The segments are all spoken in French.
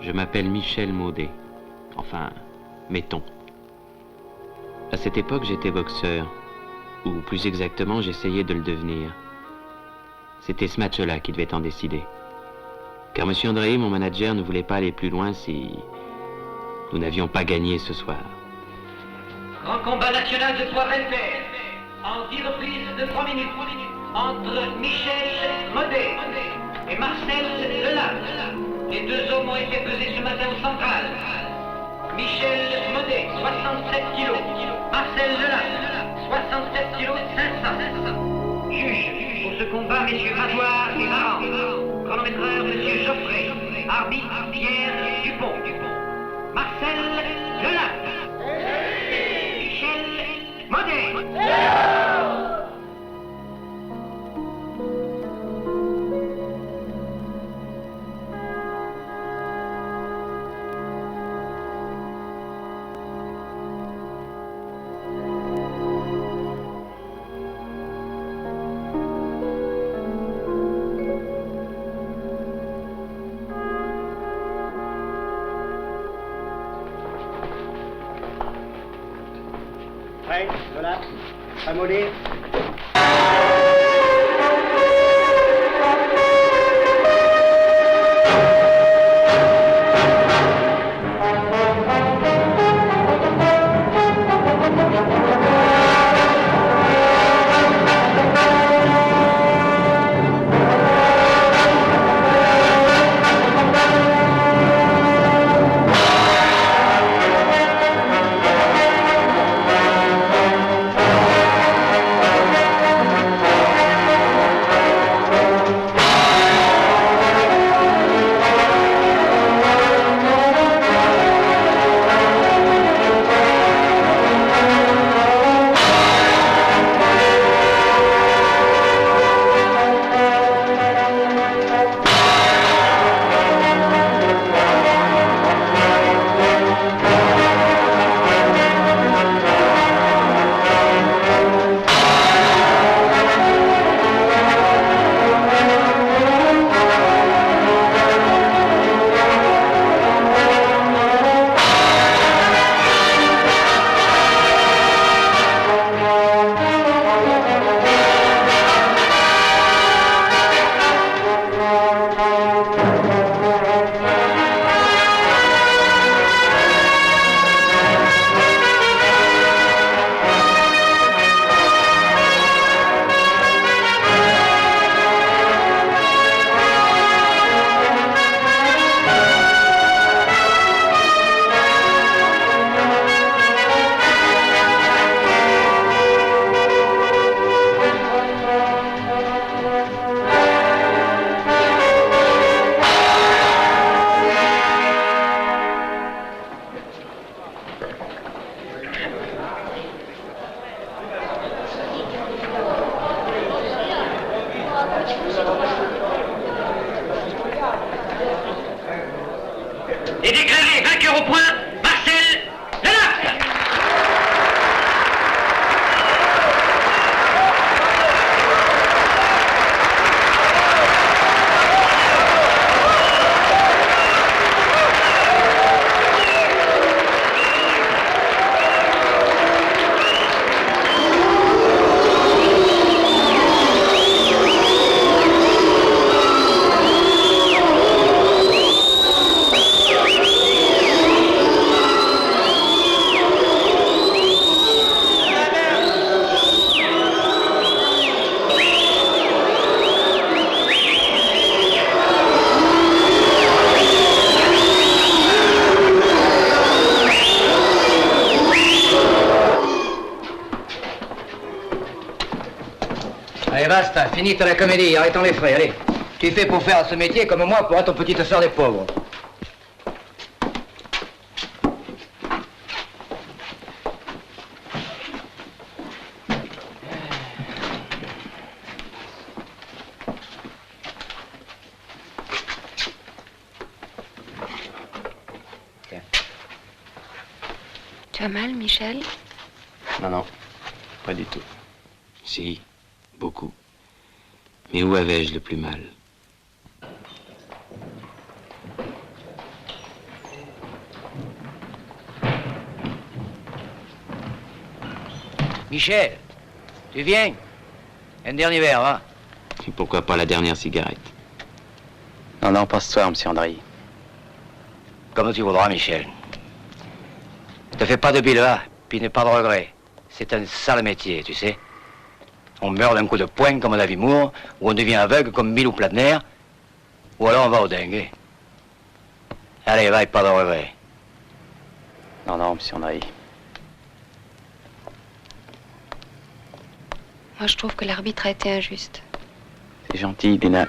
Je m'appelle Michel Maudet. Enfin, mettons. À cette époque, j'étais boxeur. Ou plus exactement, j'essayais de le devenir. C'était ce match-là qui devait en décider. Car M. André, mon manager, ne voulait pas aller plus loin si nous n'avions pas gagné ce soir. Grand combat national de poids welter, en 10 reprises de 3 minutes, entre Michel Maudet et Marcel Delatte. Les deux hommes ont été pesés ce matin au central. Michel Maudet, 67 kilos. Marcel Delatte, 67 kilos 500. Juge pour ce combat, messieurs Grégoire et Maran. Chronométreur, monsieur Geoffrey. Arbitre, Pierre Dupont. Marcel Delatte. Michel Maudet. Voilà, à Maudet. Et déclaré vainqueur au point, Marcel Delatte. Allez, basta, finis ta la comédie, arrêtons les frais, allez. Tu es fait pour faire ce métier comme moi pour être ton petite sœur des pauvres. Tiens. Tu as mal, Michel? Non, non, pas du tout. Si, beaucoup. Mais où avais-je le plus mal? Michel, tu viens? Un dernier verre, hein? Et pourquoi pas la dernière cigarette? Non, non, pas ce soir, monsieur André. Comme tu voudras, Michel. Ne fais pas de bilan, puis n'aie pas de regrets. C'est un sale métier, tu sais. On meurt d'un coup de poing comme David Moore, ou on devient aveugle comme Milou Platner, ou alors on va au dingue. Allez, va, et pas de regrets. Non, non, monsieur André. Moi, je trouve que l'arbitre a été injuste. C'est gentil, Dina.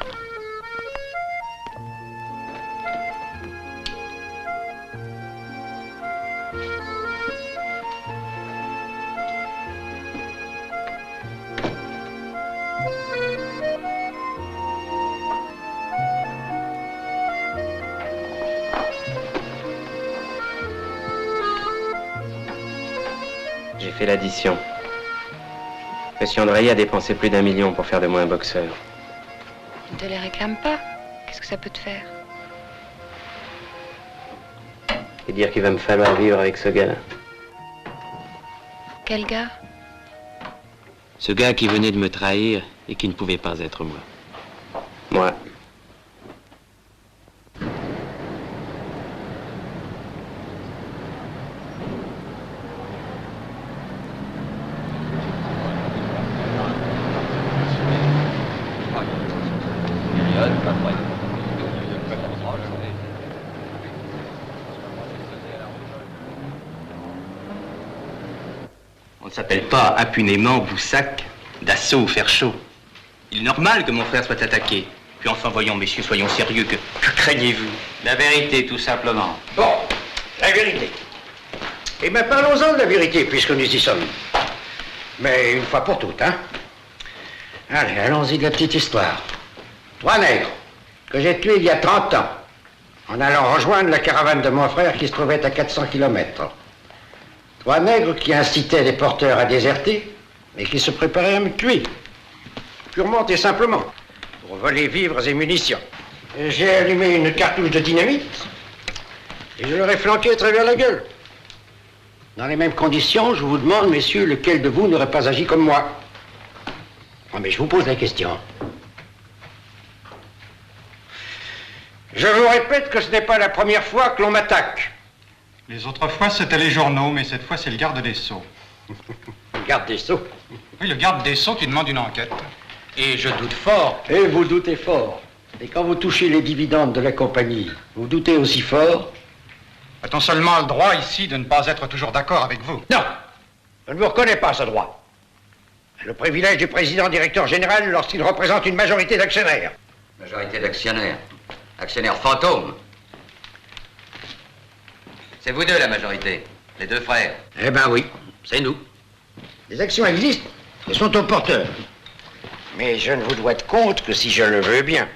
J'ai fait l'addition. Monsieur André a dépensé plus d'1 million pour faire de moi un boxeur. Ne te les réclame pas. Qu'est-ce que ça peut te faire? Et dire qu'il va me falloir vivre avec ce gars-là. Quel gars? Ce gars qui venait de me trahir et qui ne pouvait pas être moi. Moi. On ne s'appelle pas impunément Boussac, d'assaut ou faire chaud. Il est normal que mon frère soit attaqué. Puis enfin, voyons, messieurs, soyons sérieux, que craignez-vous? La vérité, tout simplement. Bon, la vérité. Eh bien, parlons-en de la vérité, puisque nous y sommes. Mais une fois pour toutes, hein. Allez, allons-y de la petite histoire. 3 nègres que j'ai tués il y a 30 ans, en allant rejoindre la caravane de mon frère qui se trouvait à 400 kilomètres. 3 nègres qui incitaient les porteurs à déserter et qui se préparaient à me tuer. Purement et simplement, pour voler vivres et munitions. Et j'ai allumé une cartouche de dynamite et je leur ai flanqué à travers la gueule. Dans les mêmes conditions, je vous demande, messieurs, lequel de vous n'aurait pas agi comme moi? Oh, mais je vous pose la question. Je vous répète que ce n'est pas la première fois que l'on m'attaque. Les autres fois, c'était les journaux, mais cette fois, c'est le garde des Sceaux. Le garde des Sceaux. Oui, le garde des Sceaux qui demande une enquête. Et je doute fort. Et vous doutez fort. Et quand vous touchez les dividendes de la compagnie, vous doutez aussi fort? A-t-on seulement le droit ici de ne pas être toujours d'accord avec vous? Non, je ne vous reconnais pas ce droit. Le privilège du président directeur général lorsqu'il représente une majorité d'actionnaires. Majorité d'actionnaires. Actionnaires fantômes. C'est vous deux, la majorité. Les 2 frères. Eh ben oui, c'est nous. Les actions existent et sont aux porteurs. Mais je ne vous dois de compte que si je le veux bien.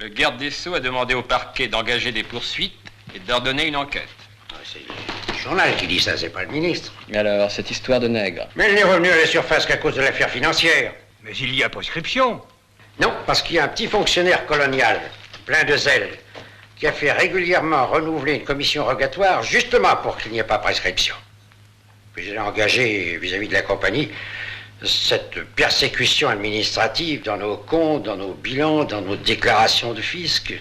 Le garde des Sceaux a demandé au parquet d'engager des poursuites et d'ordonner une enquête. C'est le journal qui dit ça, c'est pas le ministre. Alors, cette histoire de nègre. Mais il n'est revenu à la surface qu'à cause de l'affaire financière. Mais il y a prescription. Non, parce qu'il y a un petit fonctionnaire colonial, plein de zèle, qui a fait régulièrement renouveler une commission rogatoire justement pour qu'il n'y ait pas prescription. Puis j'ai engagé vis-à-vis de la compagnie cette persécution administrative dans nos comptes, dans nos bilans, dans nos déclarations de fisc.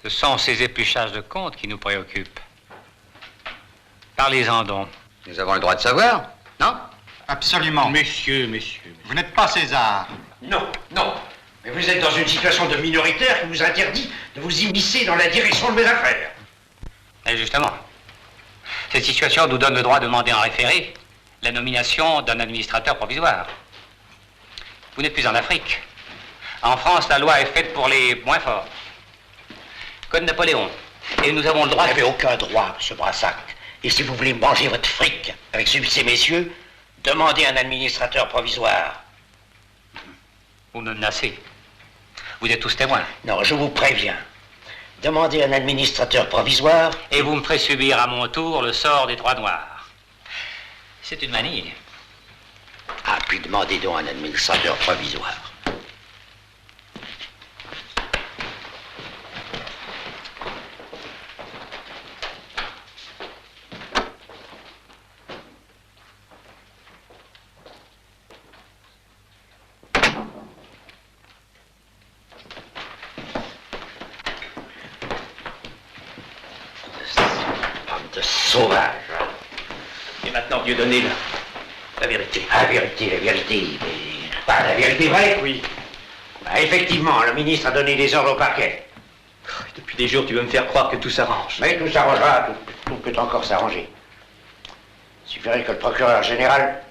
Ce sont ces épluchages de comptes qui nous préoccupent. Parlez-en donc. Nous avons le droit de savoir, non? Absolument. Messieurs. Vous n'êtes pas César. Non, non. Mais vous êtes dans une situation de minoritaire qui vous interdit de vous immiscer dans la direction de mes affaires. Et justement, cette situation nous donne le droit de demander en référé la nomination d'un administrateur provisoire. Vous n'êtes plus en Afrique. En France, la loi est faite pour les moins forts. Code Napoléon. Et nous avons le droit... Vous n'avez aucun droit, M. Brassac. Et si vous voulez manger votre fric avec celui de ces messieurs, demandez un administrateur provisoire. Vous me menacez. Vous êtes tous témoins. Non, je vous préviens. Demandez un administrateur provisoire. Et vous me ferez subir à mon tour le sort des 3 noirs. C'est une manie. Ah, puis demandez donc un administrateur provisoire. de sauvage. Et maintenant, Dieudonné, la vérité. La vérité. Mais pas la vérité vraie? Oui. Bah, effectivement, le ministre a donné des ordres au parquet. Depuis des jours, tu veux me faire croire que tout s'arrange. Mais tout s'arrangera, tout peut encore s'arranger. Il suffirait que le procureur général...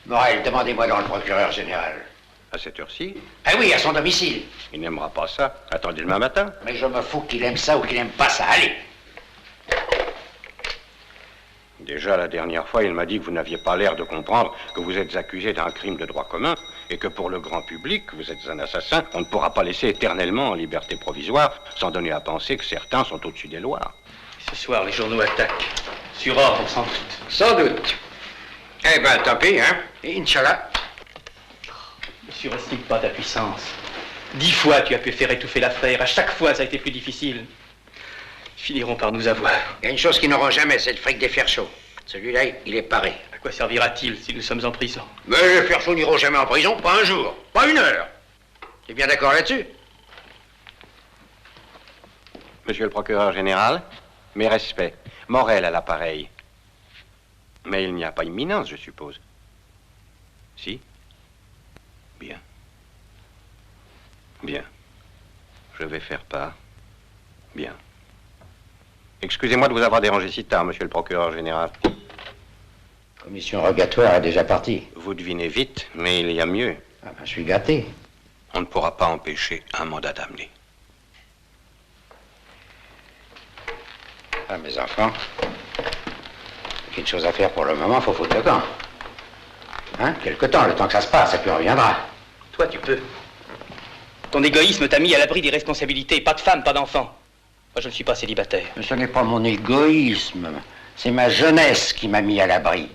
Morel, demandez-moi dans le procureur général. À cette heure-ci? Ah oui, à son domicile. Il n'aimera pas ça. Attendez demain matin. Mais je me fous qu'il aime ça ou qu'il aime pas ça. Allez! Déjà, la dernière fois, il m'a dit que vous n'aviez pas l'air de comprendre que vous êtes accusé d'un crime de droit commun et que pour le grand public, vous êtes un assassin. On ne pourra pas laisser éternellement en liberté provisoire sans donner à penser que certains sont au-dessus des lois. Ce soir, les journaux attaquent. Sur ordre, sans doute. Sans doute. Eh ben, tant pis, hein. Inch'Allah. Ne surestime pas ta puissance. 10 fois, tu as pu faire étouffer l'affaire. À chaque fois, ça a été plus difficile. Ils finiront par nous avoir. Il y a une chose qu'ils n'auront jamais, c'est le fric des fers chauds. Celui-là, il est paré. À quoi servira-t-il si nous sommes en prison? Mais les fers chauds n'iront jamais en prison, pas un jour, pas une heure. Tu es bien d'accord là-dessus? Monsieur le procureur général, mes respects. Morel à l'appareil. Mais il n'y a pas imminence, je suppose. Si? Bien. Bien. Je vais faire part. Bien. Excusez-moi de vous avoir dérangé si tard, monsieur le procureur général. La commission rogatoire est déjà partie. Vous devinez vite, mais il y a mieux. Ah ben, je suis gâté. On ne pourra pas empêcher un mandat d'amener. Ah, mes enfants, quelque chose à faire pour le moment, faut foutre le camp. Hein? Quelque temps, le temps que ça se passe, et puis on reviendra. Toi, tu peux. Ton égoïsme t'a mis à l'abri des responsabilités. Pas de femme, pas d'enfant. Moi, je ne suis pas célibataire. Mais ce n'est pas mon égoïsme, c'est ma jeunesse qui m'a mis à l'abri.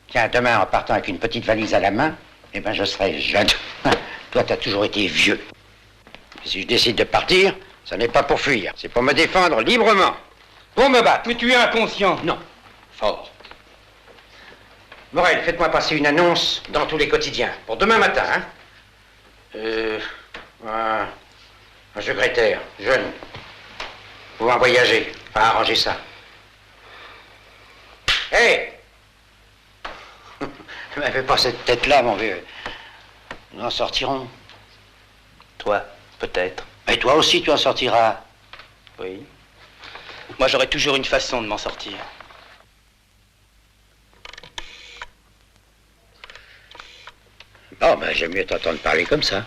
Tiens, demain, en partant avec une petite valise à la main, eh ben, je serai jeune. Toi, t'as toujours été vieux. Et si je décide de partir, ce n'est pas pour fuir, c'est pour me défendre librement. Pour me battre. Mais tu es inconscient. Non. Fort. Morel, faites-moi passer une annonce dans tous les quotidiens. Pour demain matin, hein. Un secrétaire, jeune. Pouvant voyager. Enfin, arranger ça. Hé hey. Ne m'avez pas cette tête-là, mon vieux. Nous en sortirons. Toi, peut-être. Et toi aussi, tu en sortiras. Oui. Moi, j'aurai toujours une façon de m'en sortir. Oh, ben, j'aime mieux t'entendre parler comme ça.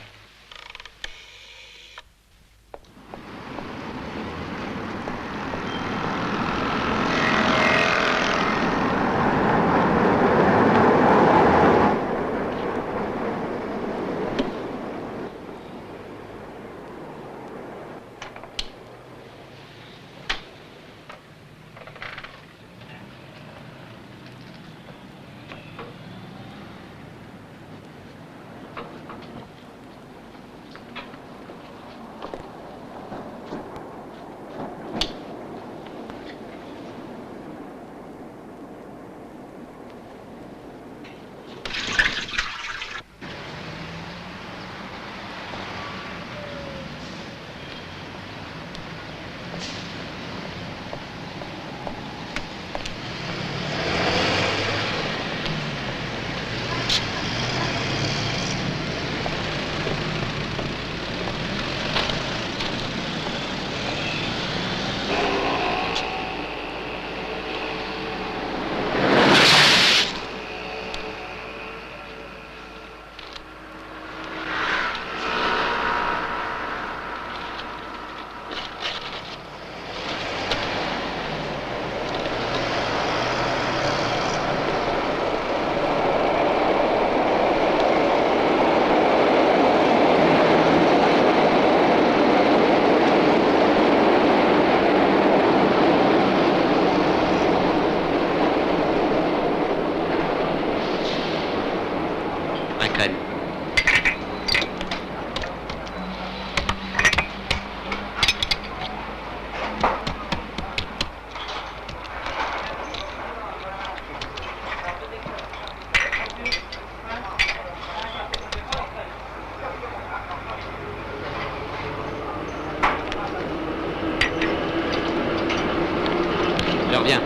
Bien.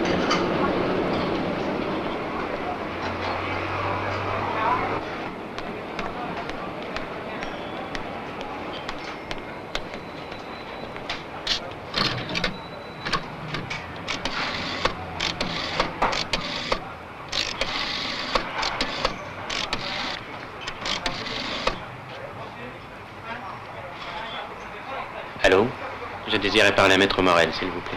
Allô? Je désirais parler à Maître Morel, s'il vous plaît.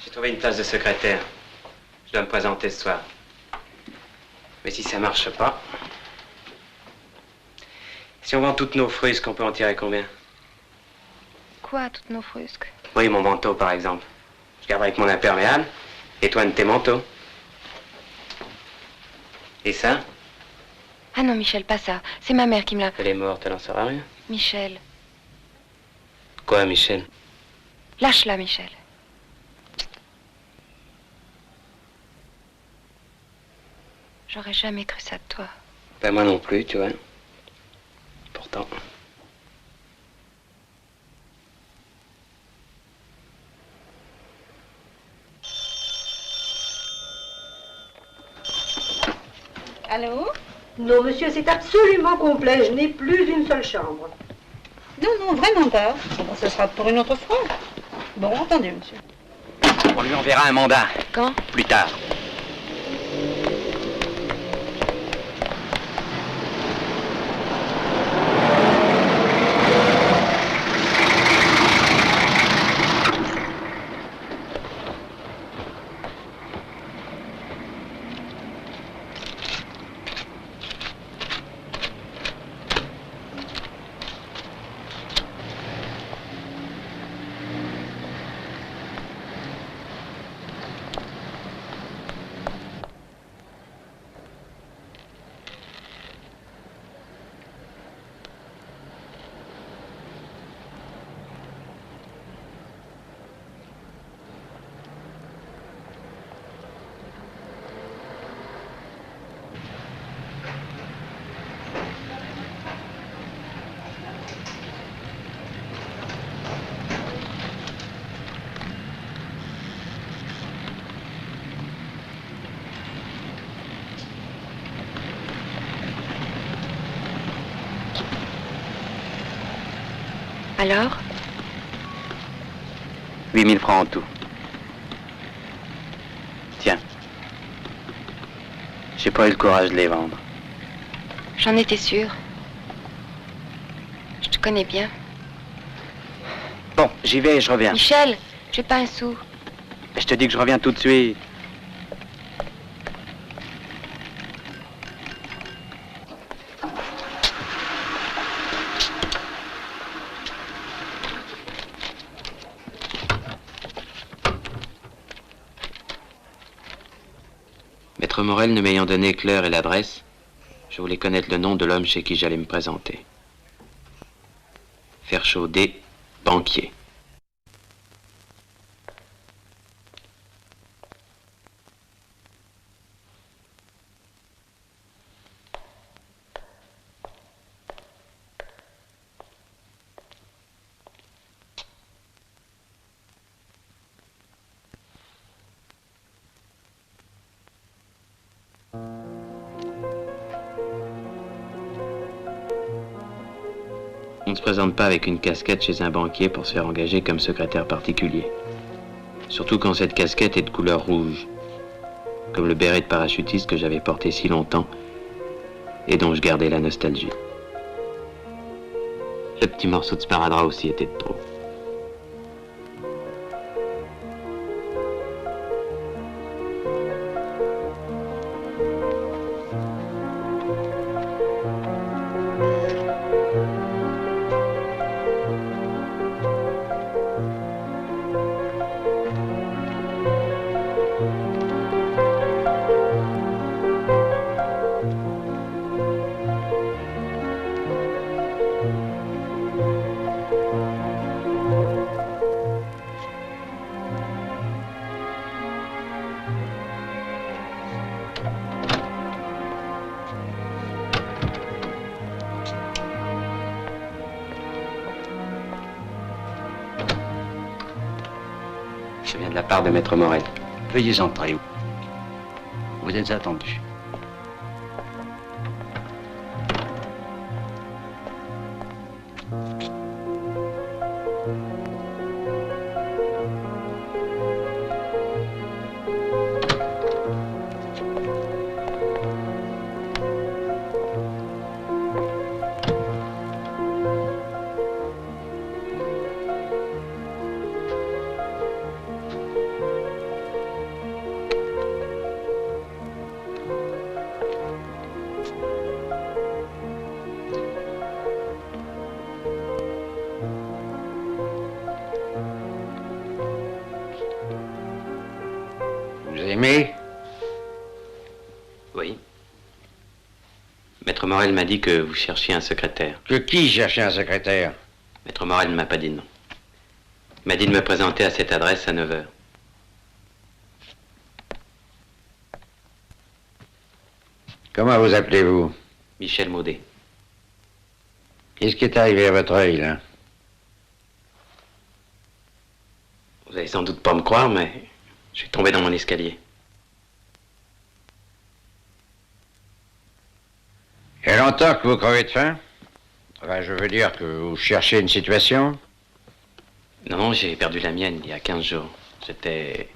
J'ai trouvé une place de secrétaire. Je dois me présenter ce soir. Mais si ça marche pas... Si on vend toutes nos frusques, on peut en tirer combien? Quoi, toutes nos frusques? Oui, mon manteau, par exemple. Je garde avec mon imperméable, et toi, un de tes manteaux. Et ça? Ah non, Michel, pas ça. C'est ma mère qui me l'a... Elle est morte, elle en saura rien. Michel. Quoi, Michel? Lâche-la, Michel. J'aurais jamais cru ça de toi. Ben moi non plus, tu vois. Pourtant... Allô? Non, monsieur, c'est absolument complet. Je n'ai plus une seule chambre. Non, non, vraiment pas. Bon, ce sera pour une autre fois. Bon, entendu, monsieur. On lui enverra un mandat. Quand? Plus tard. Alors? 8000 francs en tout. Tiens. J'ai pas eu le courage de les vendre. J'en étais sûre. Je te connais bien. Bon, j'y vais et je reviens. Michel, j'ai pas un sou. Je te dis que je reviens tout de suite. Maître Morel ne m'ayant donné que l'heure et l'adresse, je voulais connaître le nom de l'homme chez qui j'allais me présenter. Ferchaudet, banquier. On ne se présente pas avec une casquette chez un banquier pour se faire engager comme secrétaire particulier. Surtout quand cette casquette est de couleur rouge, comme le béret de parachutiste que j'avais porté si longtemps et dont je gardais la nostalgie. Le petit morceau de sparadrap aussi était de trop. De la part de Maître Morel. Veuillez entrer. Vous êtes attendu. Vous aimez? Oui. Maître Morel m'a dit que vous cherchiez un secrétaire. Que qui cherchait un secrétaire? Maître Morel ne m'a pas dit de nom. Il m'a dit de me présenter à cette adresse à 9 h. Comment vous appelez-vous? Michel Maudet. Qu'est-ce qui est arrivé à votre œil, là? Vous allez sans doute pas me croire, mais je suis tombé dans mon escalier. Il y a longtemps que vous crevez de faim? Enfin, je veux dire que vous cherchez une situation? Non, j'ai perdu la mienne il y a 15 jours. J'étais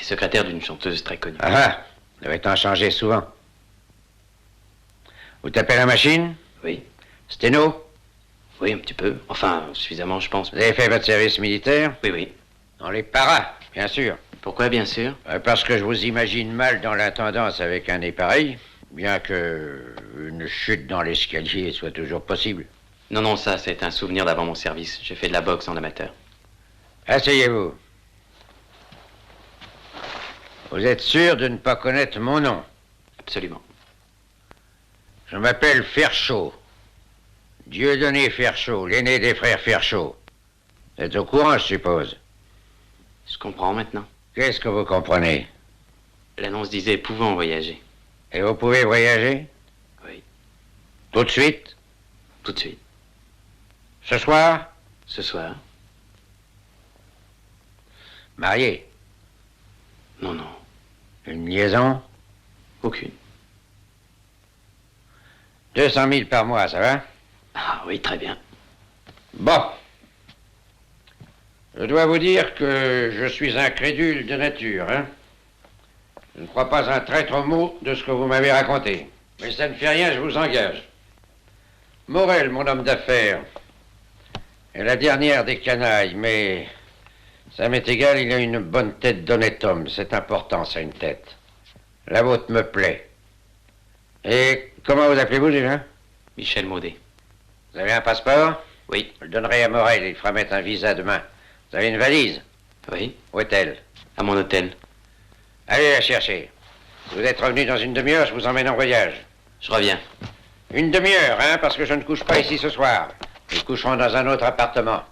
secrétaire d'une chanteuse très connue. Ah, vous devez en changer souvent. Vous tapez la machine? Oui. Sténo? Oui, un petit peu. Enfin, suffisamment, je pense. Vous avez fait votre service militaire? Oui, oui. Dans les paras, bien sûr. Pourquoi, bien sûr? Parce que je vous imagine mal dans l'intendance avec un nez pareil, bien que une chute dans l'escalier soit toujours possible. Non, non, ça, c'est un souvenir d'avant mon service. J'ai fait de la boxe en amateur. Asseyez-vous. Vous êtes sûr de ne pas connaître mon nom? Absolument. Je m'appelle Ferchaud. Dieudonné Ferchaud, l'aîné des frères Ferchaud. Vous êtes au courant, je suppose? Je comprends maintenant. Qu'est-ce que vous comprenez? L'annonce disait pouvant voyager. Et vous pouvez voyager? Oui. Tout de suite? Tout de suite. Ce soir? Ce soir? Marié? Non, non. Une liaison? Aucune. 200 000 par mois, ça va? Ah oui, très bien. Bon. Je dois vous dire que je suis incrédule de nature, hein? Je ne crois pas un traître mot de ce que vous m'avez raconté. Mais ça ne fait rien, je vous engage. Morel, mon homme d'affaires, est la dernière des canailles, mais ça m'est égal, il a une bonne tête d'honnête homme. C'est important, ça, une tête. La vôtre me plaît. Et comment vous appelez-vous déjà? Michel Maudet. Vous avez un passeport? Oui. Je le donnerai à Morel, il fera mettre un visa demain. Vous avez une valise? Oui. Où est-elle? À mon hôtel. Allez la chercher. Si vous êtes revenu dans une demi-heure, je vous emmène en voyage. Je reviens. Une demi-heure, hein, parce que je ne couche pas ici ce soir. Nous coucherons dans un autre appartement.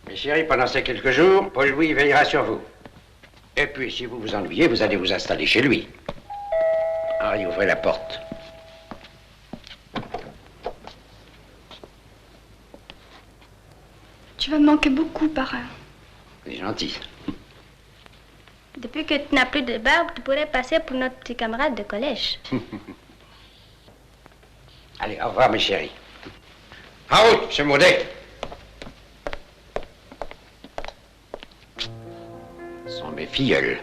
Mes chéris, pendant ces quelques jours, Paul-Louis veillera sur vous. Et puis, si vous vous ennuyez, vous allez vous installer chez lui. Henri, ouvrez la porte. Tu vas me manquer beaucoup, parrain. C'est gentil. Depuis que tu n'as plus de barbe, tu pourrais passer pour notre petit camarade de collège. Allez, au revoir, mes chéris. En route, monsieur Maudet. Ce sont mes filleuls.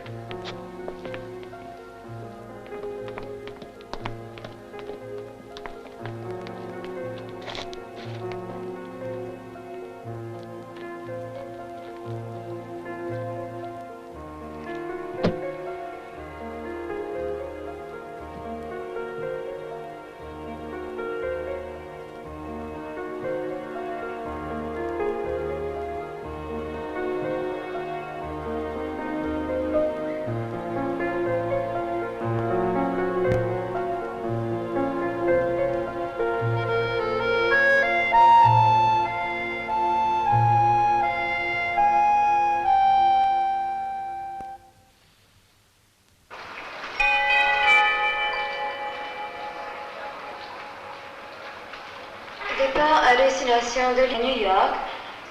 Départ à destination de New York,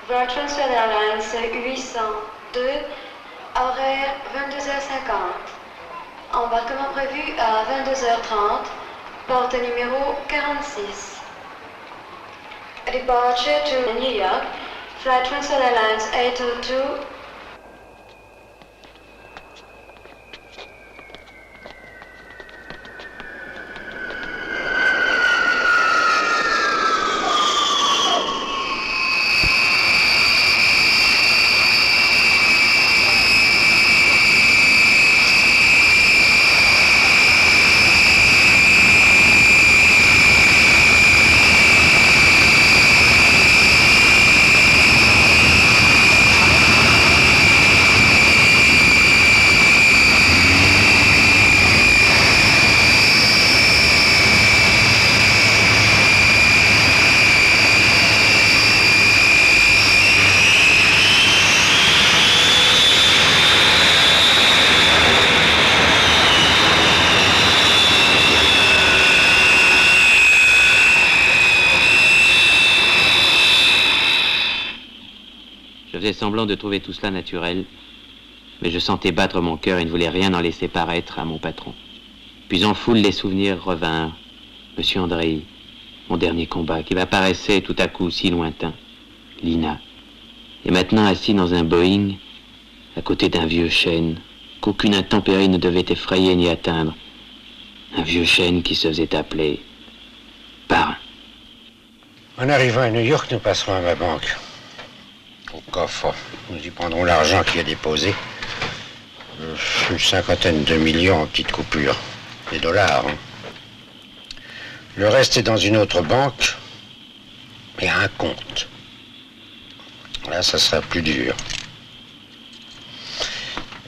vers Transworld Airlines 802, horaire 22h50. Embarquement prévu à 22h30, porte numéro 46. Departure to New York, flight Transworld Airlines 802. Je faisais semblant de trouver tout cela naturel, mais je sentais battre mon cœur et ne voulais rien en laisser paraître à mon patron. Puis en foule, les souvenirs revinrent. Monsieur André, mon dernier combat, qui m'apparaissait tout à coup si lointain. Lina. Et maintenant assis dans un Boeing, à côté d'un vieux chêne, qu'aucune intempérie ne devait effrayer ni atteindre. Un vieux chêne qui se faisait appeler Parrain. En arrivant à New York, nous passerons à ma banque. Au coffre, nous y prendrons l'argent qui est déposé. Une 50aine de millions en petites coupures. Des dollars. Hein. Le reste est dans une autre banque et à un compte. Là, ça sera plus dur.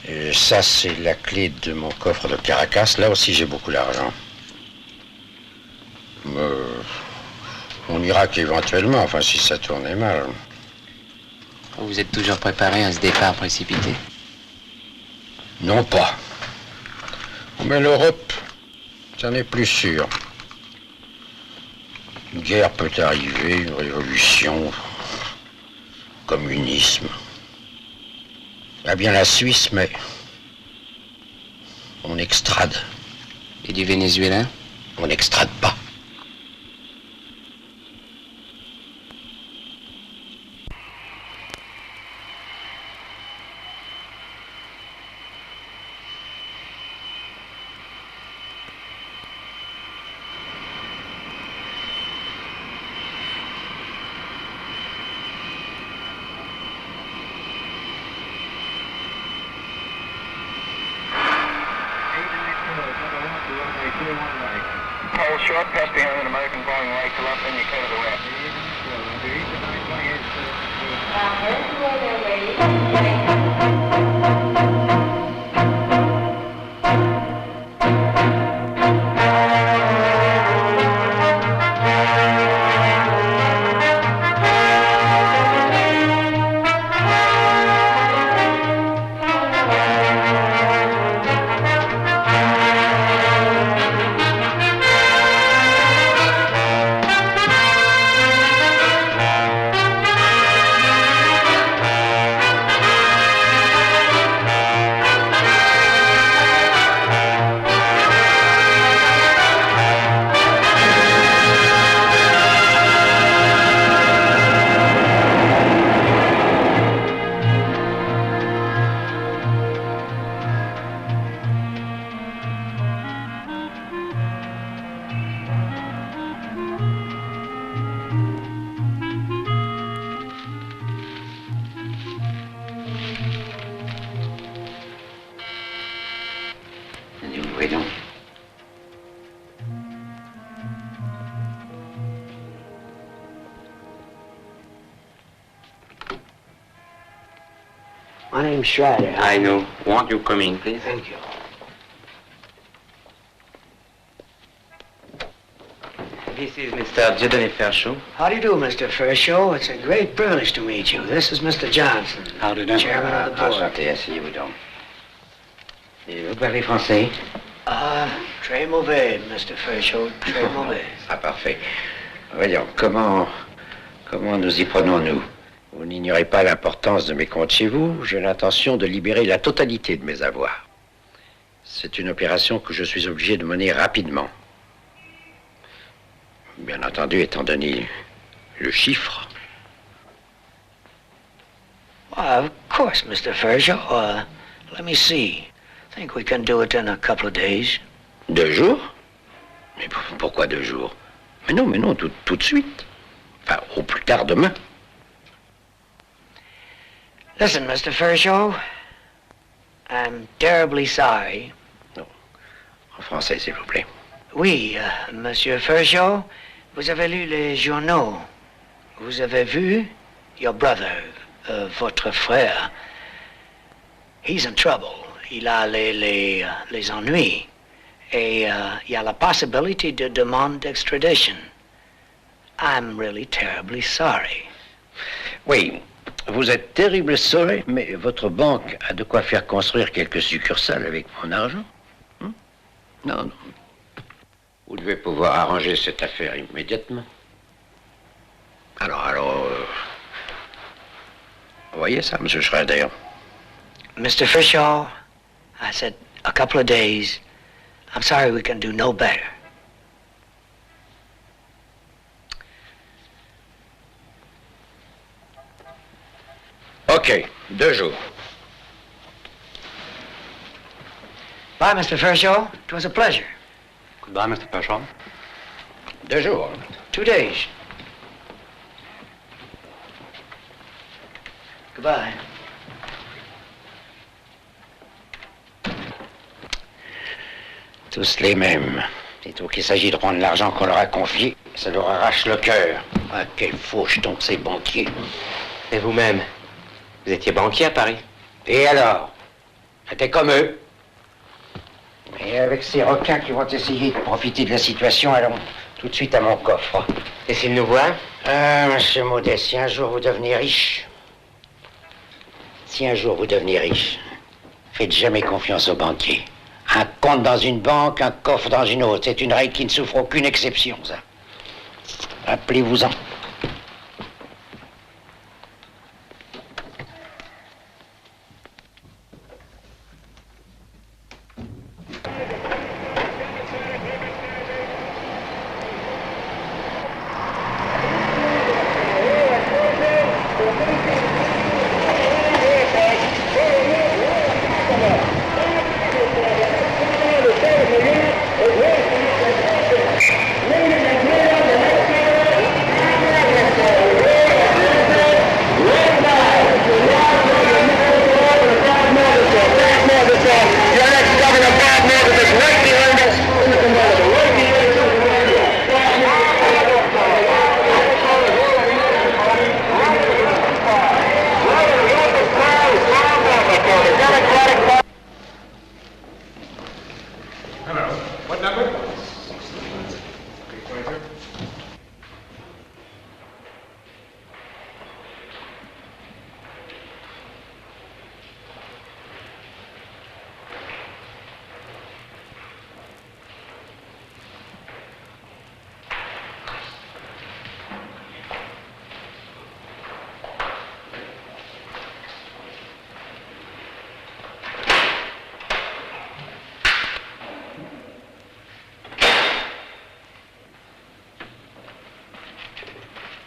Et ça, c'est la clé de mon coffre de Caracas. Là aussi, j'ai beaucoup d'argent. On ira qu'éventuellement, enfin, si ça tournait mal. Vous êtes toujours préparé à ce départ précipité? Non pas. Mais l'Europe, ça n'est plus sûr. Une guerre peut arriver, une révolution, communisme. Il y a bien la Suisse, mais on extrade. Et du Venezuela? On n'extrade pas. Hold short, pass behind an American flying right to left, then you clear to the west. My name's Schrader. I know. Won't you come in, please? Thank you. This is Mr. Dieudonné Fershaw. How do you do, Mr. Fershaw? It's a great privilege to meet you. This is Mr. Johnson. How do you do? Chairman of the board. Enchanté, asseyez-vous donc. Et vous parlez français? Très mauvais, Mr. Fershaw. Très mauvais. Ah, parfait. Voyons, comment nous y prenons-nous? Vous n'ignorez pas l'importance de mes comptes chez vous. J'ai l'intention de libérer la totalité de mes avoirs. C'est une opération que je suis obligé de mener rapidement. Bien entendu, étant donné le chiffre. Of course, Mr. Fairchild. Let me see. I think we can do it in a couple of days. 2 jours? Mais pourquoi 2 jours? Mais non, tout de suite. Enfin, au plus tard demain. Listen, Mr. Fairchild. I'm terribly sorry. Non. En français, s'il vous plaît. Oui, Monsieur Fairchild, vous avez lu les journaux. Vous avez vu your brother, votre frère. He's in trouble. Il a les ennuis. Et il y a la possibilité de demande d'extradition. I'm really terribly sorry. Oui, vous êtes terrible sorry, mais votre banque a de quoi faire construire quelques succursales avec mon argent. Non. Vous devez pouvoir arranger cette affaire immédiatement. Alors, voyez ça, Monsieur Schrader. Mr. Fairchild, I said a couple of days. I'm sorry we can do no better. OK, 2 jours. Bye, Mr. Fairchild. It was a pleasure. Goodbye, Mr. Fairchild. 2 jours. 2 days. Goodbye. Tous les mêmes. Sitôt qu'il s'agit de prendre l'argent qu'on leur a confié, ça leur arrache le cœur. Ah, quelle fauche donc ces banquiers. Et vous-même, vous étiez banquier à Paris? Et alors? J'étais comme eux. Et avec ces requins qui vont essayer de profiter de la situation, allons tout de suite à mon coffre. Et s'ils nous voient? Monsieur Maudet, si un jour vous devenez riche, faites jamais confiance aux banquiers. Un compte dans une banque, un coffre dans une autre. C'est une règle qui ne souffre aucune exception, ça. Rappelez-vous-en.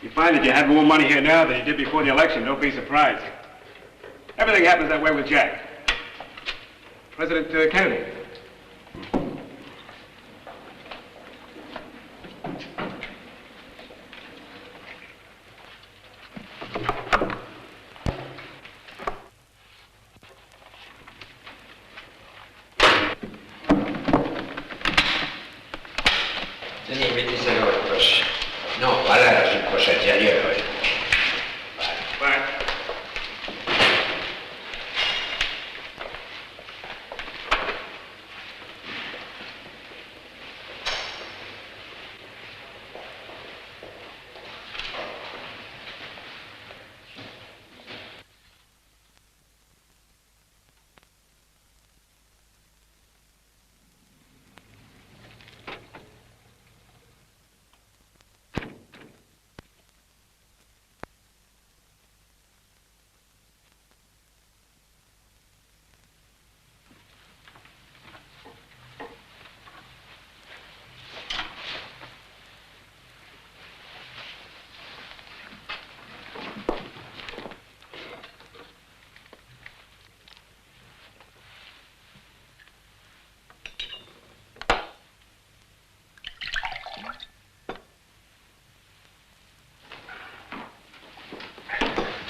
You find that you have more money here now than you did before the election, don't be surprised. Everything happens that way with Jack. President Kennedy. Tenez, mettez ça dans votre poche. Non, pas là, j'ai une poche intérieure. Bye.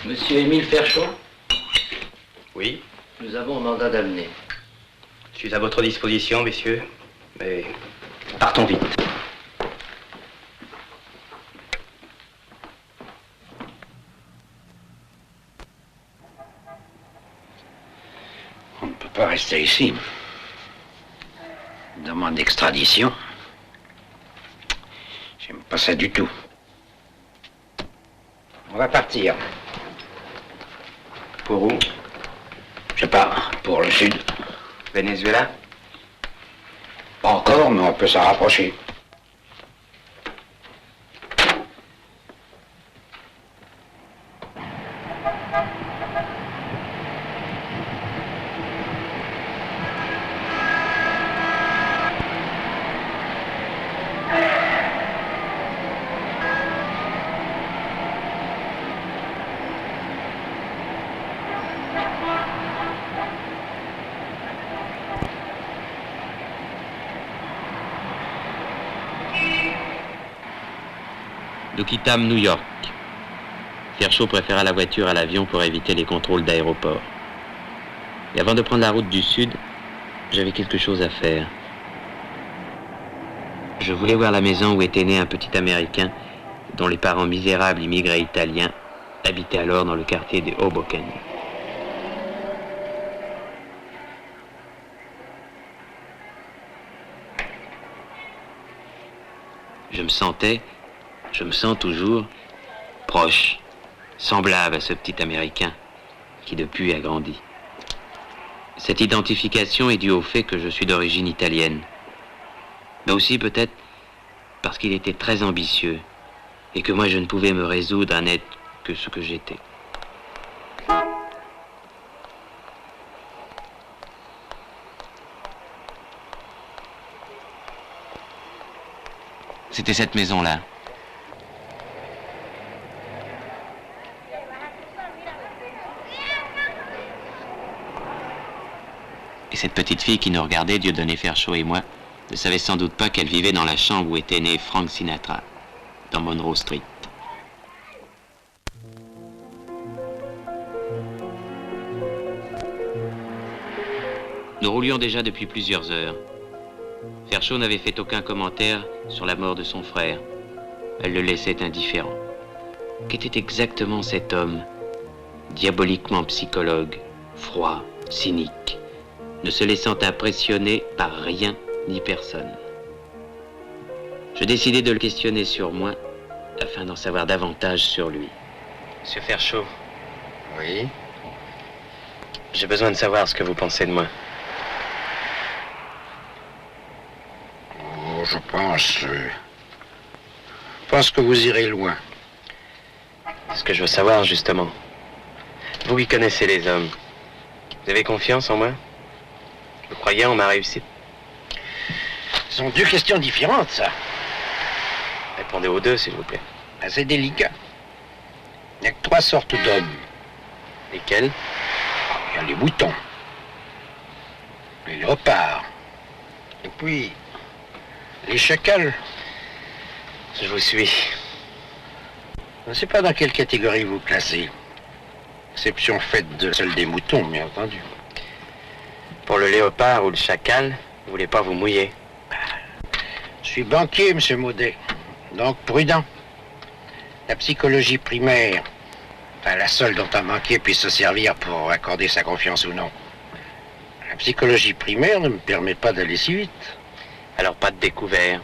Monsieur Émile Ferchon, Oui, nous avons un mandat d'amener. je suis à votre disposition, messieurs, mais partons vite. On ne peut pas rester ici. Demande d'extradition. J'aime pas ça du tout. On va partir. Pour où? Je sais pas, pour le sud. Venezuela? Pas encore, mais on peut s'en rapprocher. Nous quittâmes New York. Ferchot préféra la voiture à l'avion pour éviter les contrôles d'aéroport. Et avant de prendre la route du sud, j'avais quelque chose à faire. Je voulais voir la maison où était né un petit Américain dont les parents misérables immigrés italiens habitaient alors dans le quartier des Hoboken. Je me sens toujours proche, semblable à ce petit Américain qui depuis a grandi. Cette identification est due au fait que je suis d'origine italienne, mais aussi peut-être parce qu'il était très ambitieux et que moi je ne pouvais me résoudre à n'être que ce que j'étais. C'était cette maison-là. Et cette petite fille qui nous regardait, Dieudonné Ferchot et moi, ne savait sans doute pas qu'elle vivait dans la chambre où était né Frank Sinatra, dans Monroe Street. Nous roulions déjà depuis plusieurs heures. Ferchot n'avait fait aucun commentaire sur la mort de son frère. Elle le laissait indifférent. Qu'était exactement cet homme, diaboliquement psychologue, froid, cynique, ne se laissant impressionner par rien ni personne? Je décidai de le questionner sur moi, afin d'en savoir davantage sur lui. Monsieur Ferchot. Oui? J'ai besoin de savoir ce que vous pensez de moi. Oh, je pense que vous irez loin. Ce que je veux savoir, justement. Vous qui connaissez les hommes, vous avez confiance en moi? Vous croyez en ma réussite? Ce sont deux questions différentes, ça. Répondez aux deux, s'il vous plaît. C'est délicat. Il n'y a que trois sortes d'hommes. Lesquels? Il y a les moutons, les léopards, et puis les chacals. Je vous suis. Je ne sais pas dans quelle catégorie vous classez. Exception faite de celle des moutons, bien entendu. Pour le léopard ou le chacal, vous voulez pas vous mouiller? Je suis banquier, monsieur Maudet, donc prudent. La psychologie primaire, enfin la seule dont un banquier puisse se servir pour accorder sa confiance ou non. La psychologie primaire ne me permet pas d'aller si vite. Alors pas de découvert.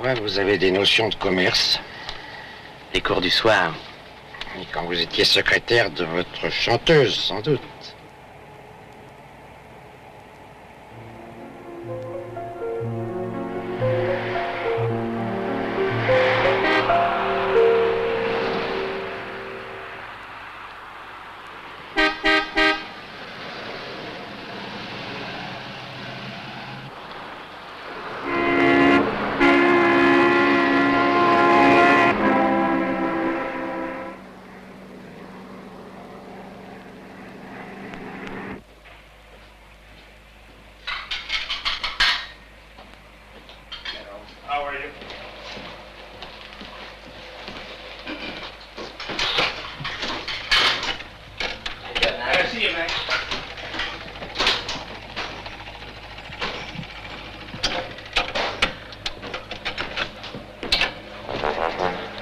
Ouais, vous avez des notions de commerce. Les cours du soir. Et quand vous étiez secrétaire de votre chanteuse, sans doute.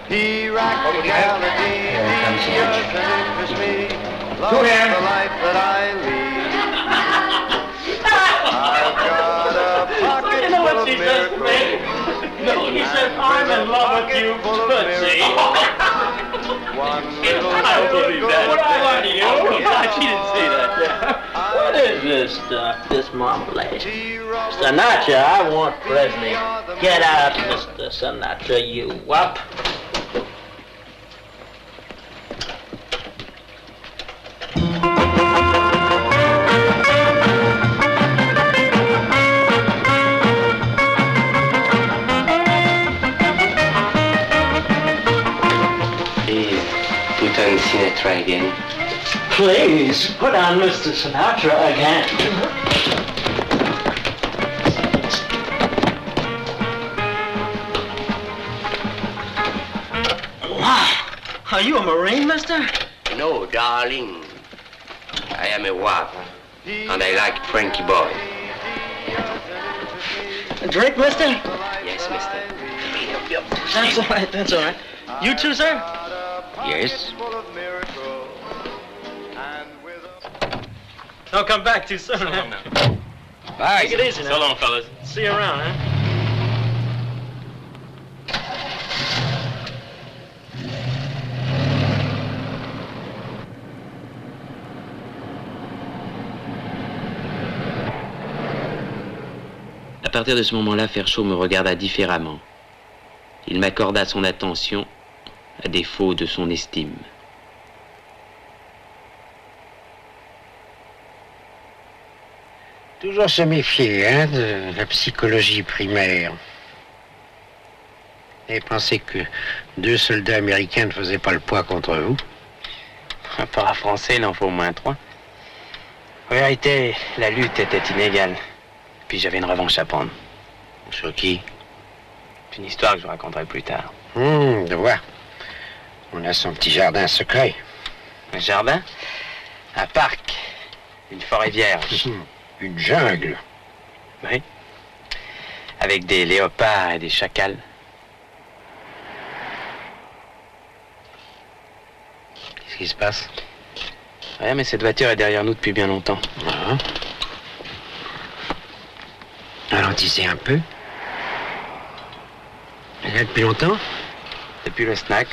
He practicality, genius, and interest me. Love the life that I lead. I've got a pocket full of miracles. No, he said, I'm in love with you, Tootsie. One little I don't believe that. What I lie to you? Oh, God, she didn't say that. What is this stuff, this marmalade? Sinatra, I want Presley. Get out, Mr. Sinatra, you whup. Sinatra again. Please, put on Mr. Sinatra again. Wow, are you a Marine, mister? No, darling. I am a wap, and I like Frankie boy. A drink, mister? Yes, mister. That's all right, that's all right. You too, sir? Yes. Don't come back too soon, huh? Bye. Take it easy now. So long, fellas. See you around, huh? À partir de ce moment-là, Ferchaud me regarda différemment. Il m'accorda son attention, à défaut de son estime. Toujours se méfier, hein, de la psychologie primaire. Et penser que 2 soldats américains ne faisaient pas le poids contre vous. Par un Français, il en faut au moins 3. En vérité, la lutte était inégale. Puis j'avais une revanche à prendre. Sur qui? C'est une histoire que je vous raconterai plus tard. Je vois. On a son petit jardin secret. Un jardin? Un parc. Une forêt vierge. Une jungle. Oui. Avec des léopards et des chacals. Qu'est-ce qui se passe? Rien, mais cette voiture est derrière nous depuis bien longtemps. Ralentissez un peu. Elle est là depuis longtemps? Depuis le snack.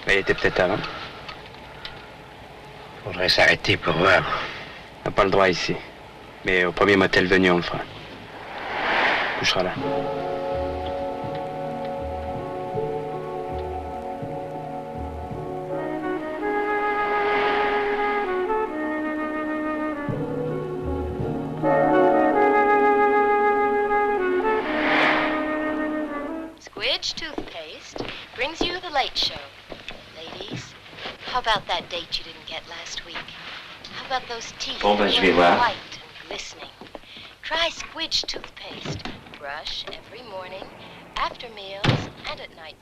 Elle était peut-être avant. Faudrait s'arrêter pour voir. On n'a pas le droit ici. Mais au premier motel venu, on le fera. On couchera là. Squidge Toothpaste brings you the Late Show. Ladies, how about that date you didn't get last week? How about those teeth Bon, je vais voir. white and glistening? Try Squidge Toothpaste. Brush every morning, after meals, and at night.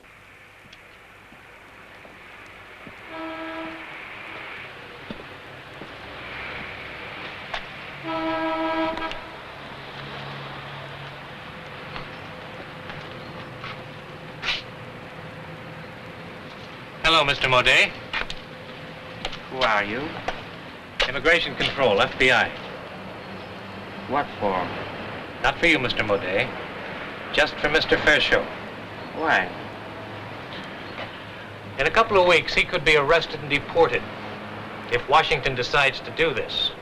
Hello, Mr. Modet. Who are you? Immigration Control, FBI. What for? Not for you, Mr. Modet. Just for Mr. Fairchild. Why? In a couple of weeks, he could be arrested and deported if Washington decides to do this.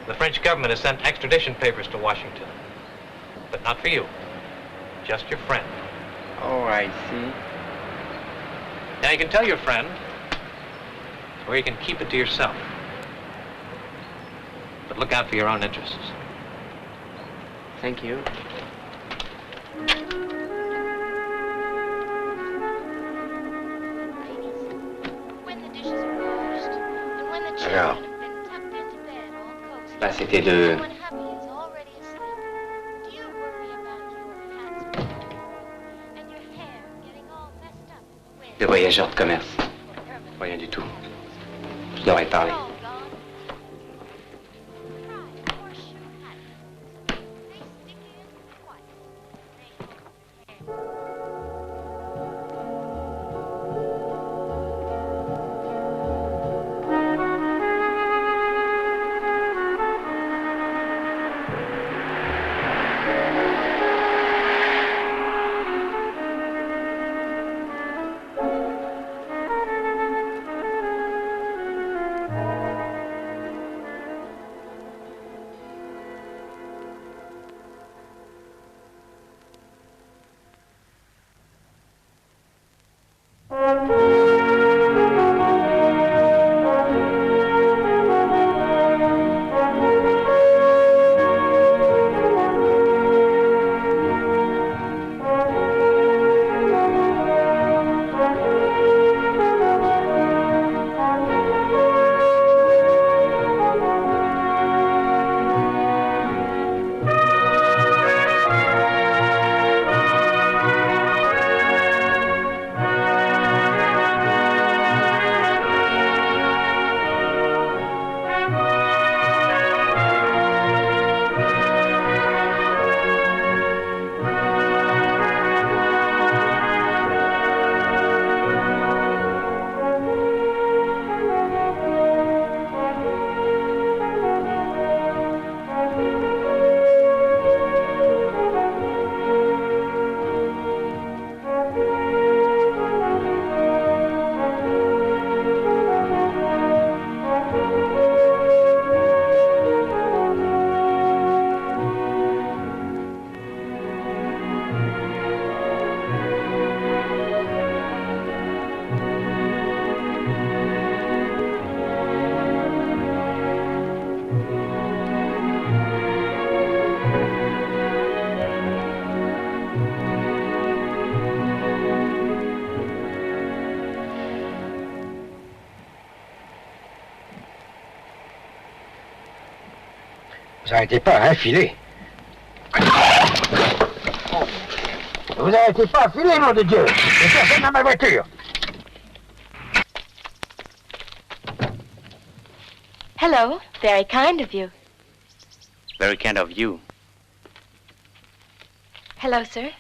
The French government has sent extradition papers to Washington. But not for you. Just your friend. Oh, I see. Now, you can tell your friend, or you can keep it to yourself. But look out for your own interests. Thank you. Alors? Là, c'était de... de voyageurs de commerce. Rien du tout. Je leur ai parlé. Vous n'arrêtez pas à filer. Vous n'arrêtez pas à filer, nom de Dieu. Il n'y a personne dans ma voiture. Hello. Very kind of you. Very kind of you. Hello, sir.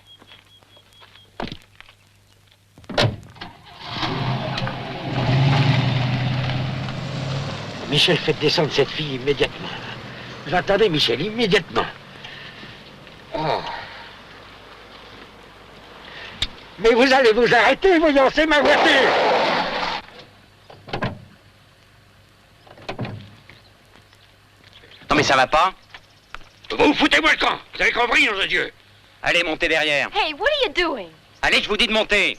Michel, faites descendre cette fille immédiatement. Vous entendez, Michel, immédiatement. Oh. Mais vous allez vous arrêter, voyons, c'est ma voiture. Non mais ça va pas? Vous foutez-moi le camp. Vous avez compris, nom de Dieu. Allez, montez derrière. Hey, what are you doing? Allez, je vous dis de monter.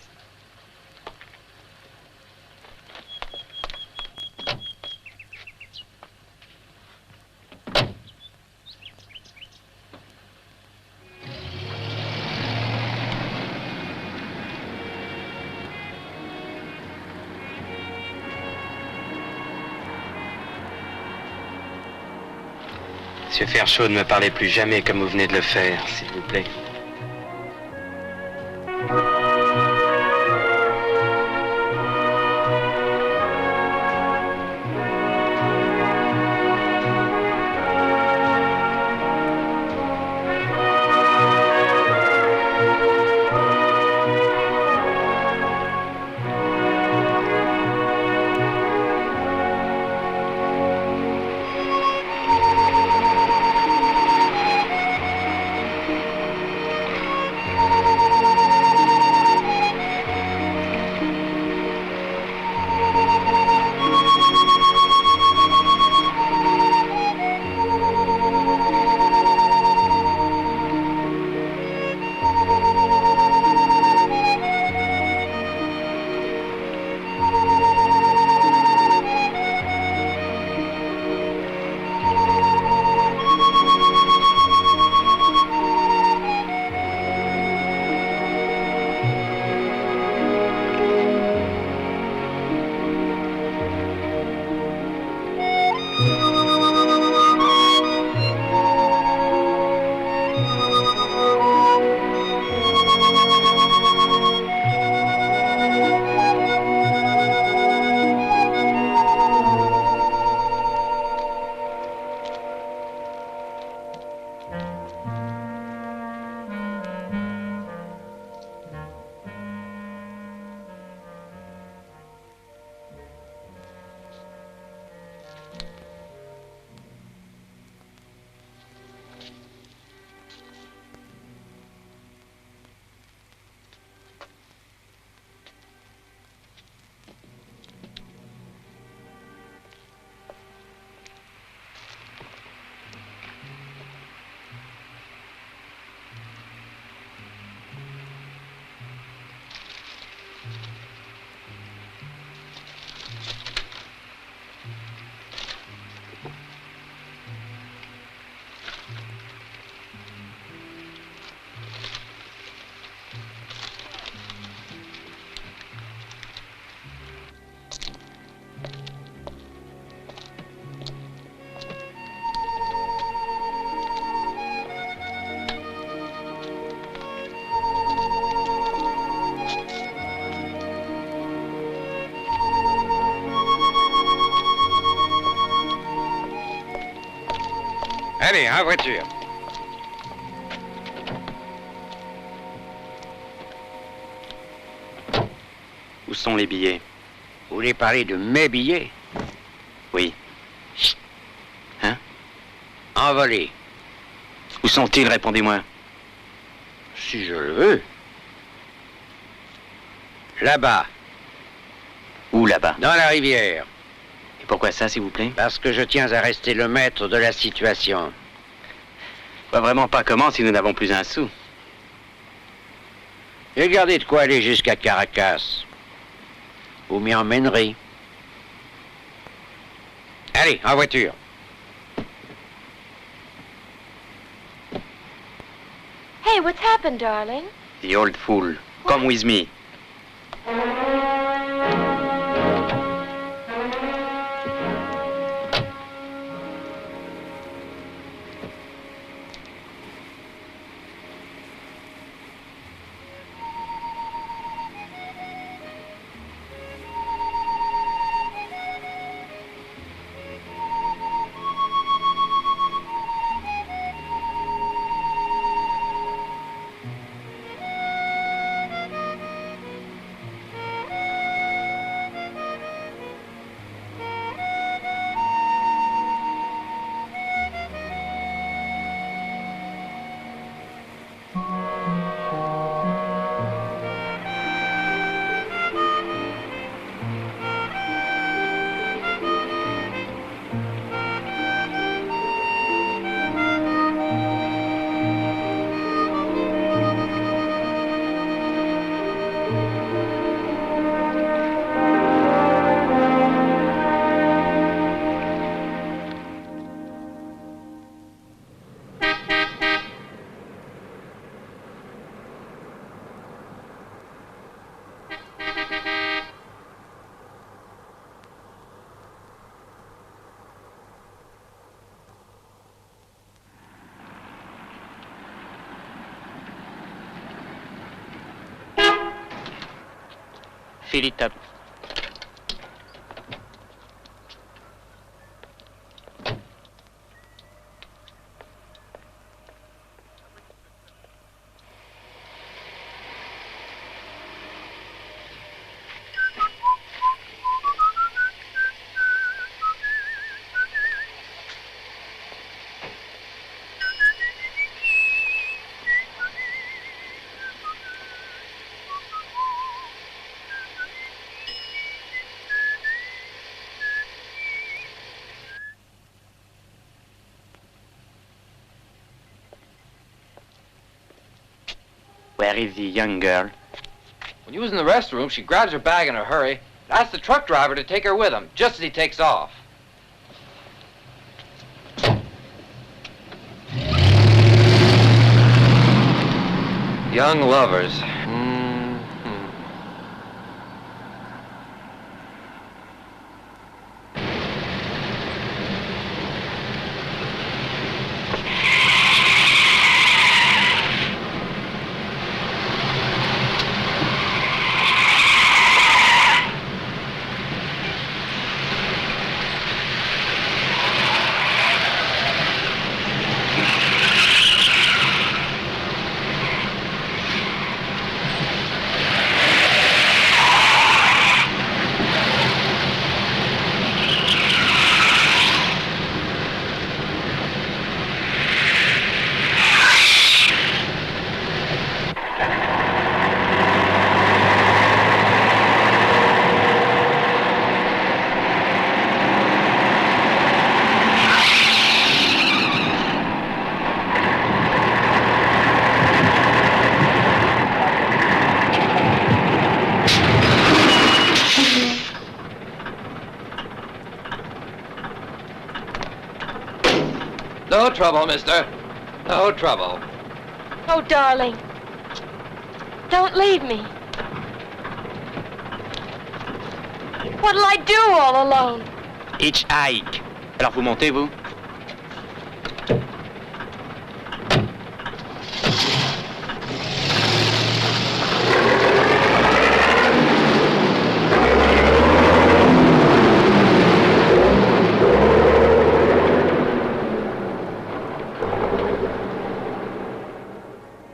Monsieur Fairchaud, ne me parlez plus jamais comme vous venez de le faire, s'il vous plaît. Allez, en voiture. Où sont les billets? Vous voulez parler de mes billets? Oui. Hein? Envolés. Où sont-ils? Répondez-moi. Si je le veux. Là-bas. Où là-bas? Dans la rivière. Et pourquoi ça, s'il vous plaît? Parce que je tiens à rester le maître de la situation. Je vois vraiment pas comment si nous n'avons plus un sou. J'ai gardé de quoi aller jusqu'à Caracas. Vous m'y emmènerez. Allez, en voiture. Hey, what's happened, darling? The old fool. Come with me. Fill it up. Where is the young girl? When you was in the restroom, she grabs her bag in a hurry and asks the truck driver to take her with him, just as he takes off. Young lovers. No trouble, mister. No trouble. Oh, darling. Don't leave me. What'll I do all alone? Hitchhike. Alors vous montez, vous?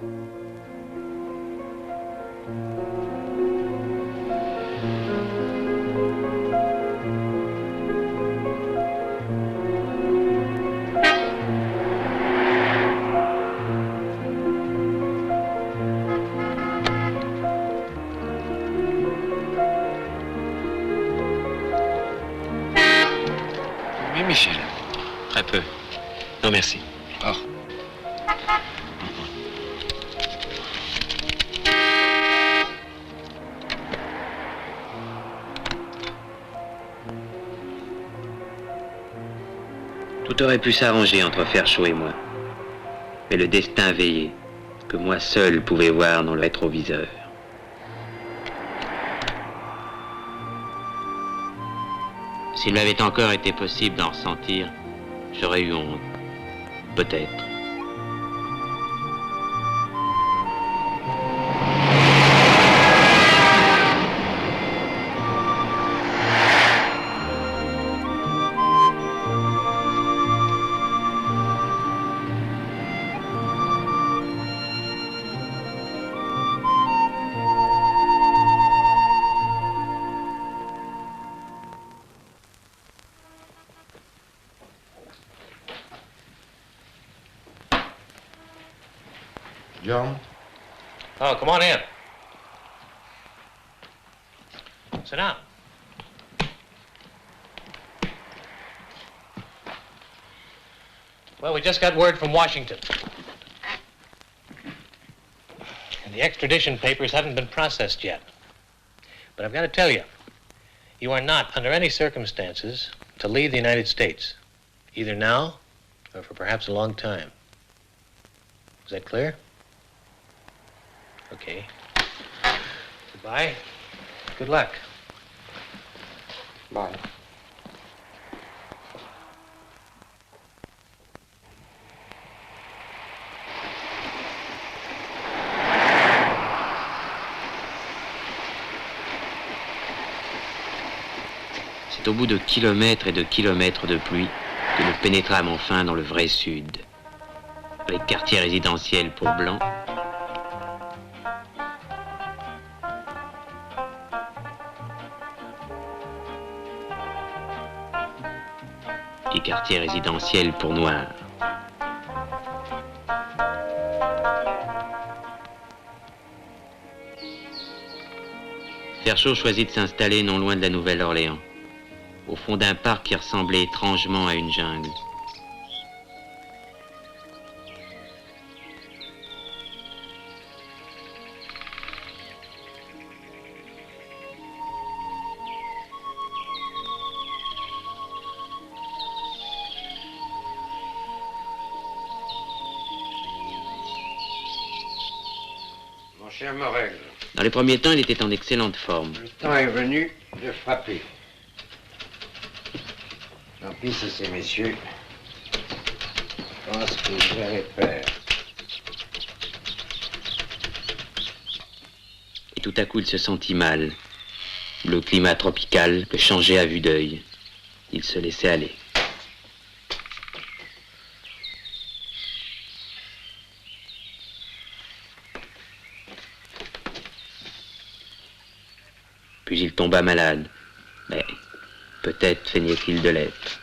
Oui, Michel. Très peu. Non, merci. Oh. Tout aurait pu s'arranger entre Ferchaud et moi. Mais le destin veillait, que moi seul pouvais voir dans le rétroviseur. S'il m'avait encore été possible d'en ressentir, j'aurais eu honte. Peut-être. John? Oh, come on in. Sit down. Well, we just got word from Washington. And the extradition papers haven't been processed yet. But I've got to tell you, you are not, under any circumstances, to leave the United States, either now or for perhaps a long time. Is that clear? Okay. Goodbye. Good luck. Bye. C'est au bout de kilomètres et de kilomètres de pluie que nous pénétrâmes enfin dans le vrai sud. Avec quartier résidentiel pour blancs, et quartier résidentiel pour noirs. Ferchaud choisit de s'installer non loin de la Nouvelle-Orléans, au fond d'un parc qui ressemblait étrangement à une jungle. Mon cher Morel, Dans les premiers temps, il était en excellente forme. le temps est venu de frapper. Tant pis si ces messieurs pensent que vous allez faire. Et tout à coup, il se sentit mal. Le climat tropical le changeait à vue d'œil. Il se laissait aller. Puis il tomba malade. Mais peut-être feignait-il de l'être.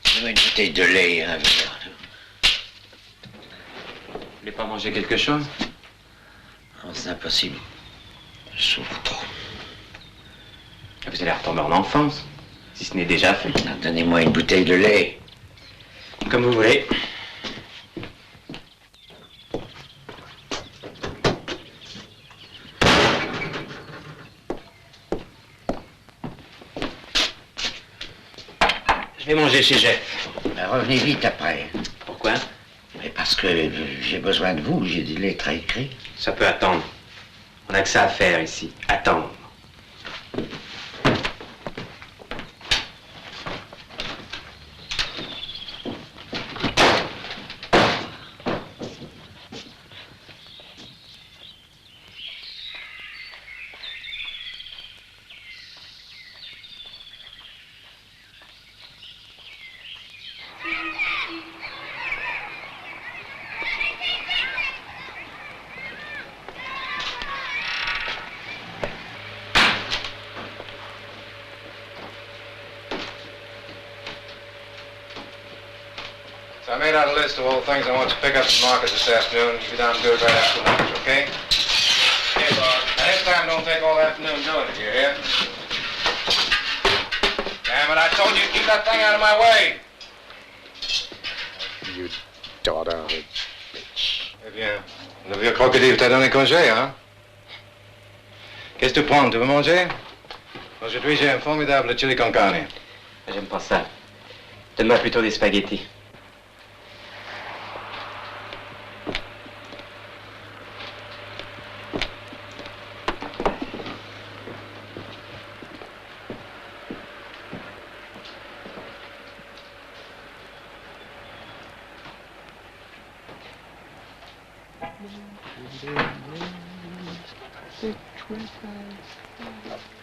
Donne-moi une bouteille de lait et un verre. Vous voulez pas manger quelque chose? Non, c'est impossible. Je souffre trop. Vous allez retomber en enfance, si ce n'est déjà fait. Donnez-moi une bouteille de lait. Comme vous voulez. Je vais manger chez Jeff. Ben, revenez vite après. Pourquoi? Mais parce que j'ai besoin de vous, j'ai des lettres à écrire. Ça peut attendre. On n'a que ça à faire ici. Attendre. So I made out a list of all the things I want to pick up at the market this afternoon. Be down and do it right after lunch, okay? Okay, Bob. Now, next time, don't take all afternoon doing it, you hear? Damn it, I told you to keep that thing out of my way. You daughter of a bitch. Eh bien, le vieux crocodile t'a donné congé, hein? Qu'est-ce que tu prends? Tu veux manger? Aujourd'hui, j'ai un formidable chili con carne. J'aime pas ça. Donne-moi plutôt des spaghettis.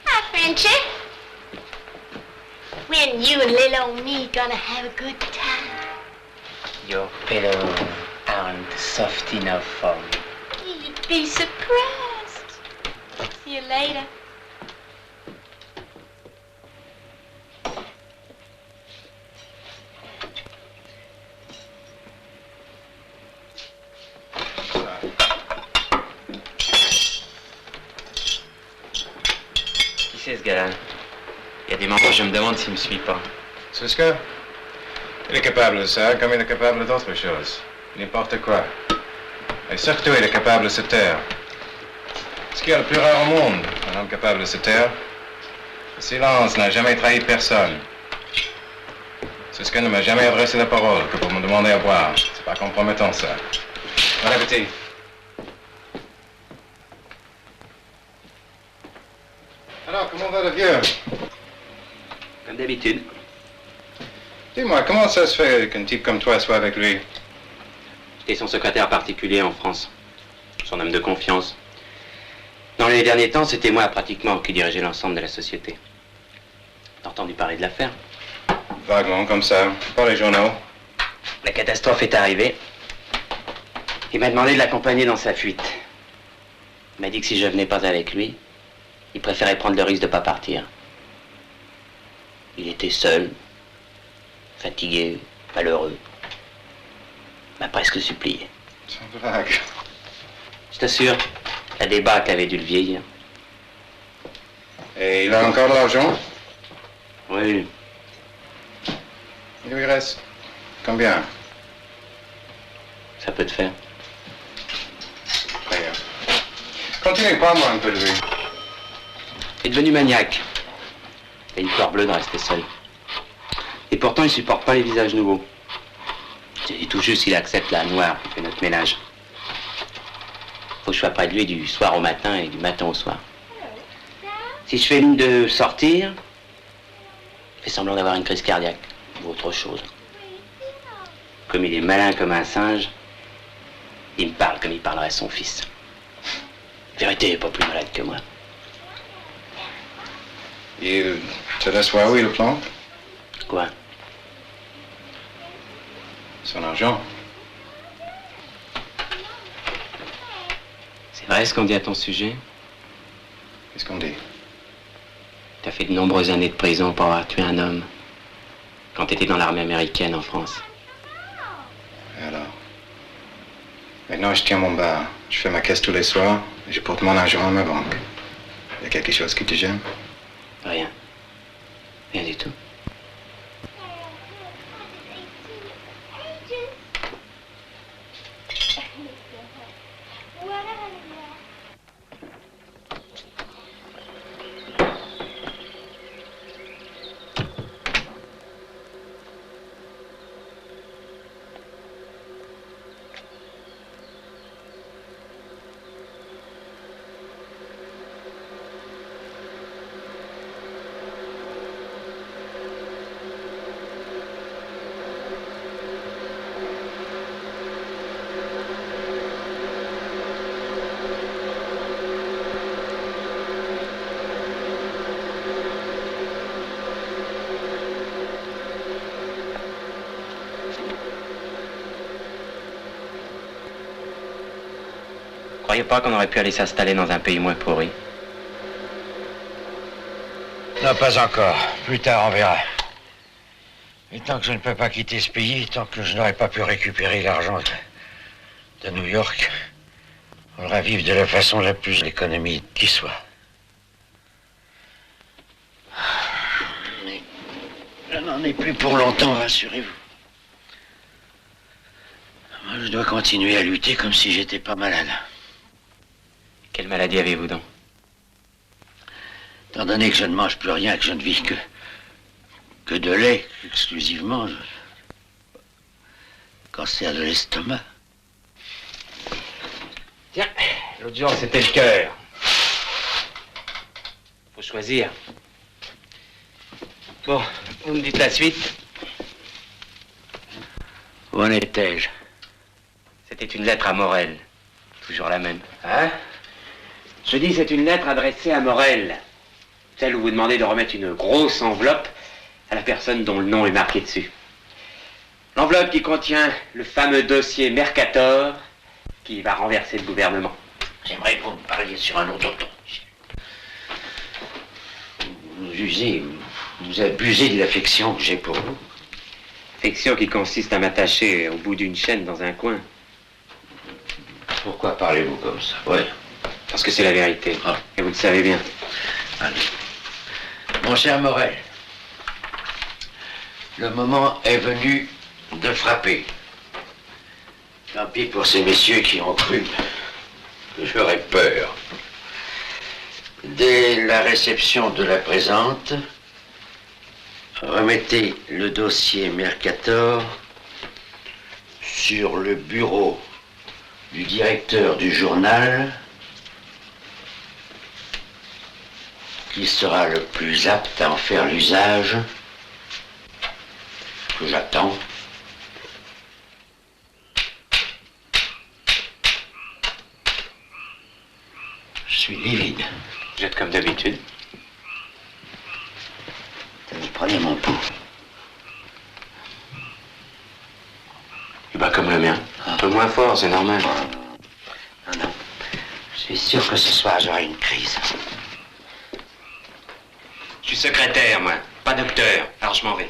Hi, Frenchy. When you and little old me gonna have a good time? Your pillows aren't soft enough for me. You'd be surprised. See you later. Qui c'est ce gars-là? Il y a des moments où je me demande s'il me suit pas. C'est ce que? Il est capable de ça, comme il est capable d'autres choses. N'importe quoi. Et surtout, il est capable de se taire. Ce qu'il y a le plus rare au monde, un homme capable de se taire. Le silence n'a jamais trahi personne. C'est ce que ne m'a jamais adressé la parole que pour me demander à boire. C'est pas compromettant, ça. Bon appétit. Alors, comment va le vieux? Comme d'habitude. Dis-moi, comment ça se fait qu'un type comme toi soit avec lui? J'étais son secrétaire particulier en France. Son homme de confiance. Dans les derniers temps, c'était moi pratiquement qui dirigeais l'ensemble de la société. T'as entendu parler de l'affaire? Vaguement, comme ça, par les journaux. La catastrophe est arrivée. Il m'a demandé de l'accompagner dans sa fuite. Il m'a dit que si je venais pas avec lui, il préférait prendre le risque de pas partir. Il était seul, fatigué, malheureux. Il m'a presque supplié. C'est vague. Je t'assure, la débâcle avait dû le vieillir. Et il a encore de l'argent? Oui. Il lui reste combien? Ça peut te faire. Très bien. Continue, parle-moi un peu de lui. Il est devenu maniaque. Il a une peur bleue de rester seul. Et pourtant, il supporte pas les visages nouveaux. Je dis tout juste qu'il accepte la noire qui fait notre ménage. Faut que je sois près de lui du soir au matin et du matin au soir. Si je fais l'une de sortir, il fait semblant d'avoir une crise cardiaque ou autre chose. Comme il est malin comme un singe, il me parle comme il parlerait à son fils. En vérité, il n'est pas plus malade que moi. Il te laisse voir où il le plante? Quoi? Son argent. C'est vrai ce qu'on dit à ton sujet? Qu'est-ce qu'on dit? T'as fait de nombreuses années de prison pour avoir tué un homme. Quand t'étais dans l'armée américaine en France. Et alors? Maintenant, je tiens mon bar. Je fais ma caisse tous les soirs et je porte mon argent à ma banque. Il y a quelque chose qui te gêne? Rien. Rien du tout. Croyez pas qu'on aurait pu aller s'installer dans un pays moins pourri? Non, pas encore. Plus tard, on verra. Et tant que je ne peux pas quitter ce pays, tant que je n'aurai pas pu récupérer l'argent de New York, on devra vivre de la façon la plus économique qui soit. Mais je n'en ai plus pour longtemps, rassurez-vous. Moi, je dois continuer à lutter comme si j'étais pas malade. Quelle maladie avez-vous donc? Étant donné que je ne mange plus rien, que je ne vis que de lait exclusivement, cancer de l'estomac. Tiens, l'autre jour c'était le cœur. Faut choisir. Bon, vous me dites la suite. Où en étais-je? C'était une lettre à Morel. Toujours la même. Hein? Je dis c'est une lettre adressée à Morel. Celle où vous demandez de remettre une grosse enveloppe à la personne dont le nom est marqué dessus. L'enveloppe qui contient le fameux dossier Mercator qui va renverser le gouvernement. J'aimerais que vous me parliez sur un autre ton. Vous abusez de l'affection que j'ai pour vous. Affection qui consiste à m'attacher au bout d'une chaîne dans un coin. Pourquoi parlez-vous comme ça? Oui. Parce que c'est la vérité. Ah. Et vous le savez bien. Allez. Mon cher Morel, le moment est venu de frapper. Tant pis pour ces messieurs qui ont cru que j'aurais peur. Dès la réception de la présente, remettez le dossier Mercator sur le bureau du directeur du journal qui sera le plus apte à en faire l'usage que j'attends. Je suis livide. Vous êtes comme d'habitude. Vous prenez mon pouls. Et bah comme le mien. Un peu moins fort, c'est normal. Non, non. Je suis sûr que ce soir j'aurai une crise. Je suis secrétaire, moi, pas docteur. Alors je m'en vais.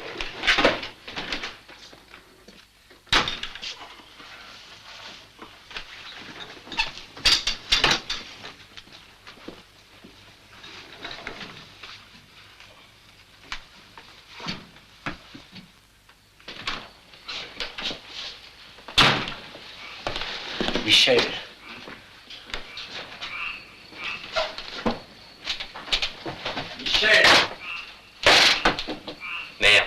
Michel. Michel. Merde.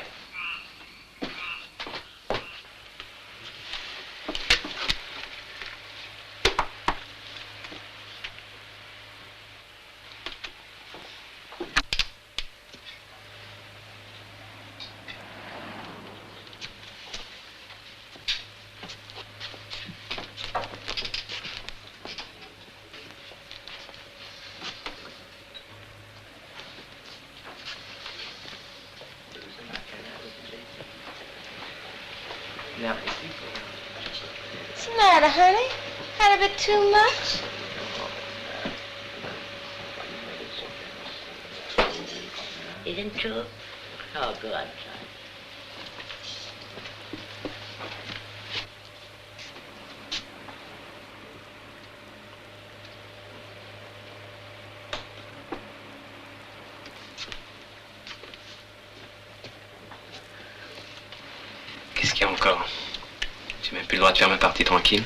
What's the matter, honey? Had a bit too much? Isn't true? Oh, go outside. Qu'est-ce qu'il y a encore? J'ai même plus le droit de faire ma partie tranquille.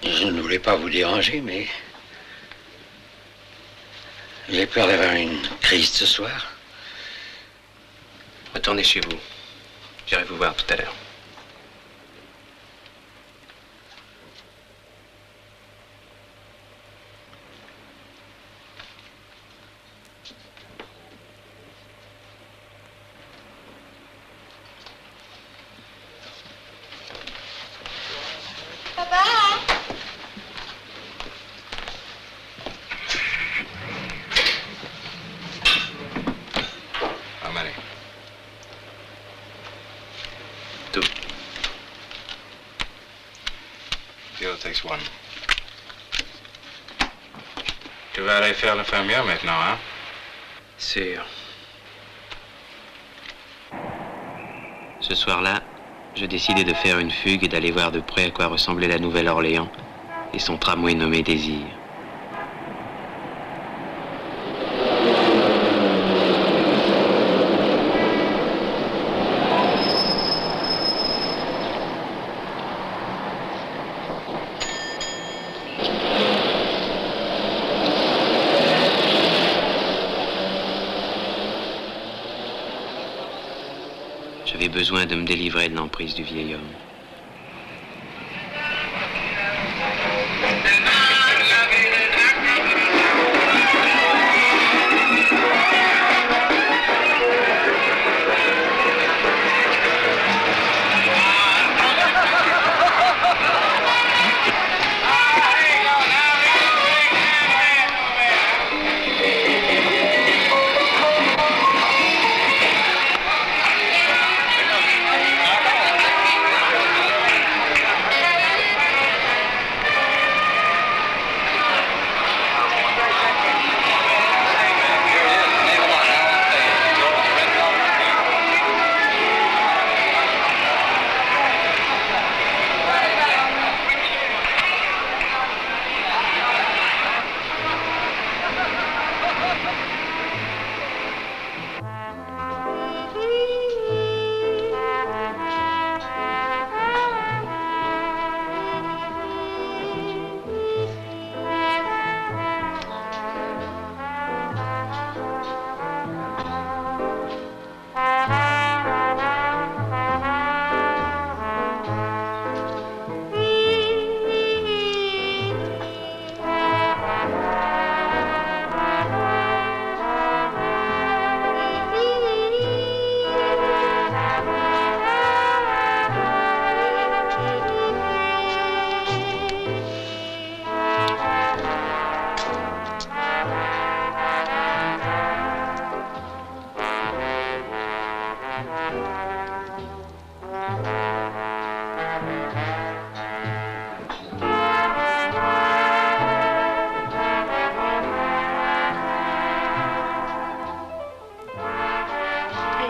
Je ne voulais pas vous déranger, mais j'ai peur d'avoir une crise ce soir. Retournez chez vous. J'irai vous voir tout à l'heure. How many? Two. The other takes one. Tu vas aller faire l'infirmière maintenant, hein? Sûr. Ce soir-là, je décidai de faire une fugue et d'aller voir de près à quoi ressemblait la Nouvelle-Orléans et son tramway nommé Désir. J'avais besoin de me délivrer de l'emprise du vieil homme.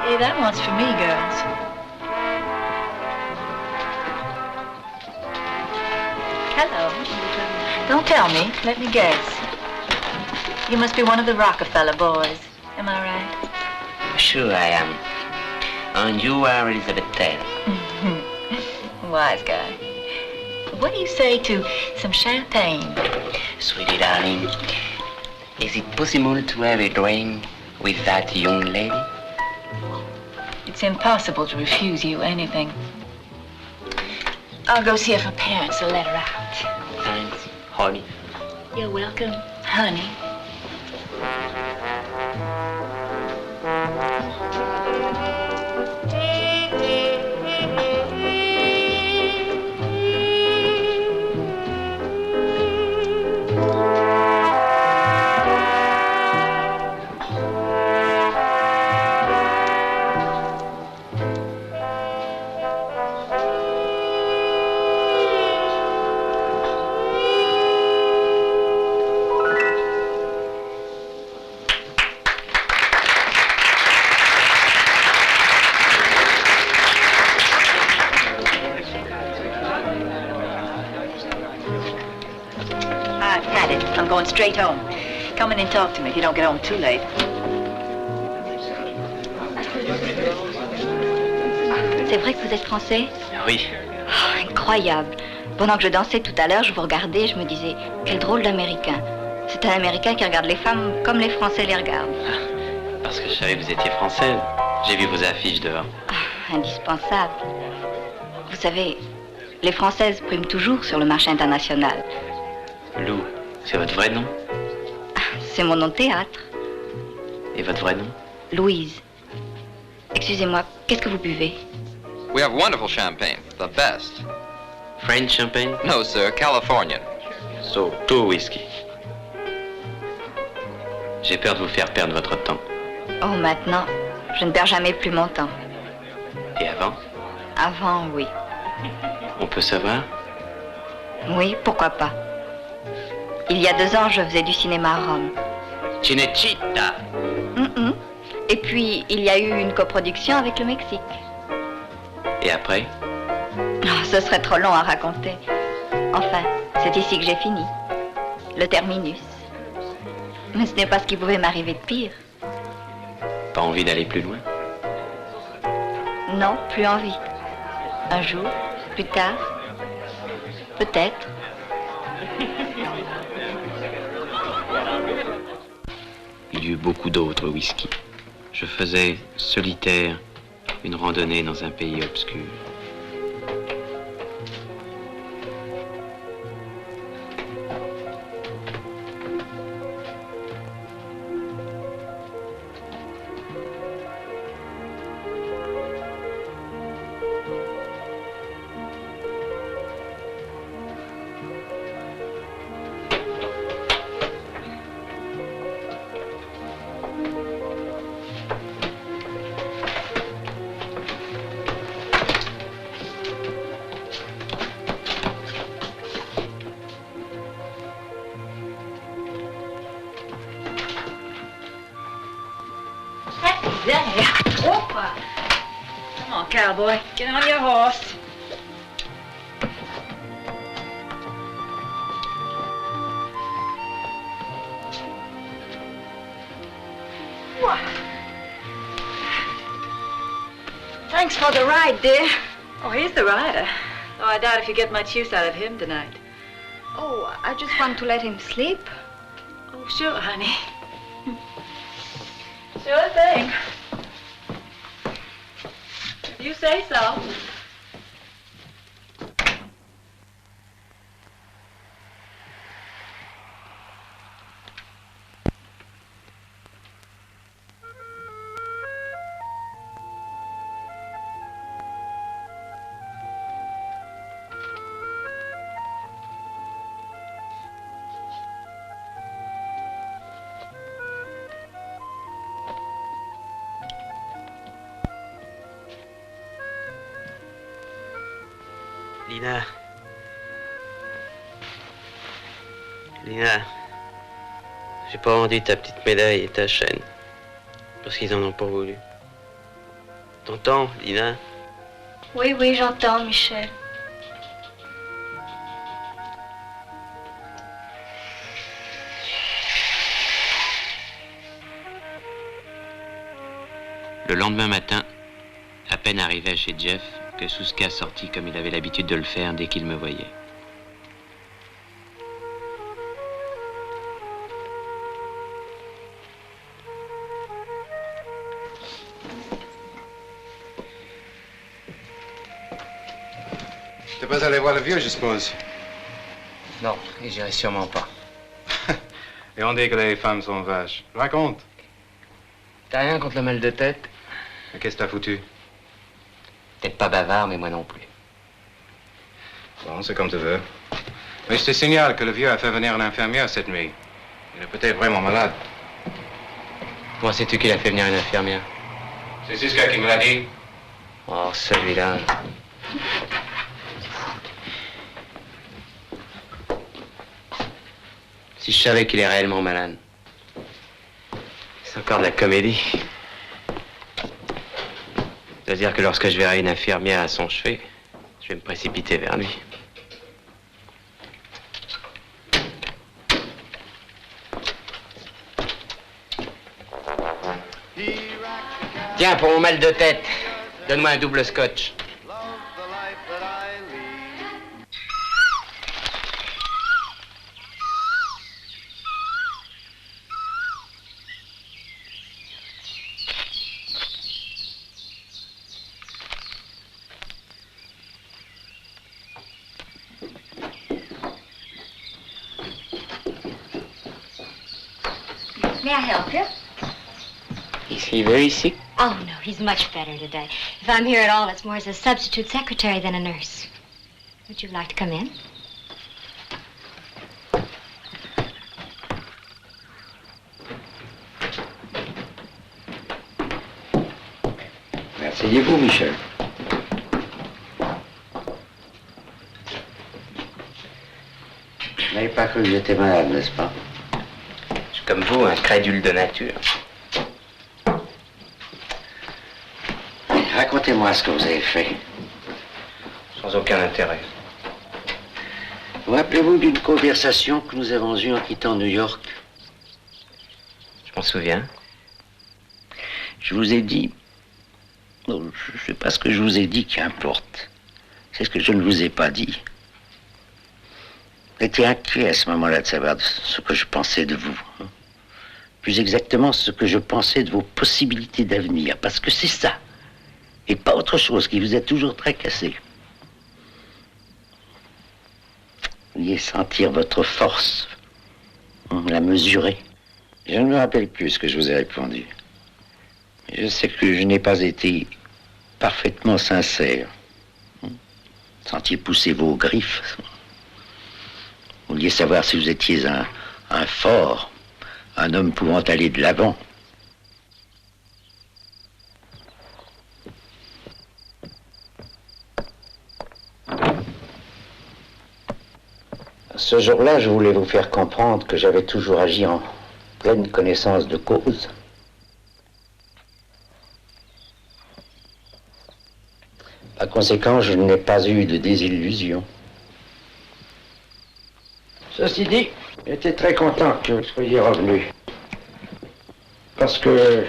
Hey, that one's for me, girls. Hello. Don't tell me. Let me guess. You must be one of the Rockefeller boys. Am I right? Sure I am. And you are Elizabeth Taylor. Wise guy. What do you say to some champagne? Sweetie darling, is it possible to have a drink with that young lady? It's impossible to refuse you anything. I'll go see if her parents will let her out. Thanks, honey. You're welcome, honey. Going straight home. Come in and talk to me if you don't get home too late. C'est vrai que vous êtes français? Oui. Oh, incroyable. Pendant que je dansais tout à l'heure, je vous regardais et je me disais, quel drôle d'Américain. C'est un Américain qui regarde les femmes comme les Français les regardent. Parce que je savais que vous étiez française. J'ai vu vos affiches dehors. Indispensable. Vous savez, les Françaises priment toujours sur le marché international. Lou. C'est votre vrai nom? C'est mon nom de théâtre. Et votre vrai nom? Louise. Excusez-moi, qu'est-ce que vous buvez? We have wonderful champagne, the best. French champagne? No, sir, Californian. So, tout whisky. J'ai peur de vous faire perdre votre temps. Oh, maintenant, je ne perds jamais plus mon temps. Et avant? Avant, oui. On peut savoir? Oui, pourquoi pas. Il y a 2 ans, je faisais du cinéma à Rome. Cinecittà. Et puis, il y a eu une coproduction avec le Mexique. Et après? Oh, ce serait trop long à raconter. Enfin, c'est ici que j'ai fini. Le terminus. Mais ce n'est pas ce qui pouvait m'arriver de pire. Pas envie d'aller plus loin? Non, plus envie. Un jour, plus tard, peut-être. Il y eut beaucoup d'autres whisky. Je faisais, solitaire, une randonnée dans un pays obscur. Opa! Come on, cowboy. Get on your horse. Thanks for the ride, dear. Oh, he's the rider. Oh, I doubt if you get much use out of him tonight. Oh, I just want to let him sleep. Oh, sure, honey. Sure thing. If you say so. Lina. Lina. J'ai pas vendu ta petite médaille et ta chaîne. Parce qu'ils en ont pas voulu. T'entends, Lina? Oui, oui, j'entends, Michel. Le lendemain matin, à peine arrivé chez Jeff, que Souska sortit comme il avait l'habitude de le faire dès qu'il me voyait. T'es pas allé voir le vieux, je suppose? Non, et j'irai sûrement pas. Et on dit que les femmes sont vaches. Raconte. T'as rien contre le mal de tête? Et qu'est-ce que t'as foutu? Peut-être pas bavard, mais moi non plus. Bon, c'est comme tu veux. Mais je te signale que le vieux a fait venir une infirmière cette nuit. Il est peut-être vraiment malade. Comment sais-tu qu'il a fait venir une infirmière? C'est Souska qui me l'a dit. Oh, celui-là. Si je savais qu'il est réellement malade. C'est encore de la comédie. C'est-à-dire que lorsque je verrai une infirmière à son chevet, je vais me précipiter vers lui. Tiens, pour mon mal de tête, donne-moi un double scotch. May I help you? Is he very sick? Oh, no, he's much better today. If I'm here at all, it's more as a substitute secretary than a nurse. Would you like to come in? Asseyez-vous, Michel. Vous n'avez pas cru que j'étais malade, n'est-ce pas? Je suis comme vous, un crédule de nature. Racontez-moi ce que vous avez fait. sans aucun intérêt. Vous rappelez-vous d'une conversation que nous avons eue en quittant New York? Je m'en souviens. Je vous ai dit... Non, je ne sais pas ce que je vous ai dit qui importe. C'est ce que je ne vous ai pas dit. J'étais inquiet à ce moment-là de savoir ce que je pensais de vous. Plus exactement, ce que je pensais de vos possibilités d'avenir. Parce que c'est ça, et pas autre chose, qui vous a toujours tracassé. Vous vouliez sentir votre force, la mesurer. Je ne me rappelle plus ce que je vous ai répondu. Je sais que je n'ai pas été parfaitement sincère. Sentiez pousser vos griffes. Vous vouliez savoir si vous étiez un fort, un homme pouvant aller de l'avant. Ce jour-là, je voulais vous faire comprendre que j'avais toujours agi en pleine connaissance de cause. Par conséquent, je n'ai pas eu de désillusion. Ceci dit, j'étais très content que vous soyez revenu. Parce que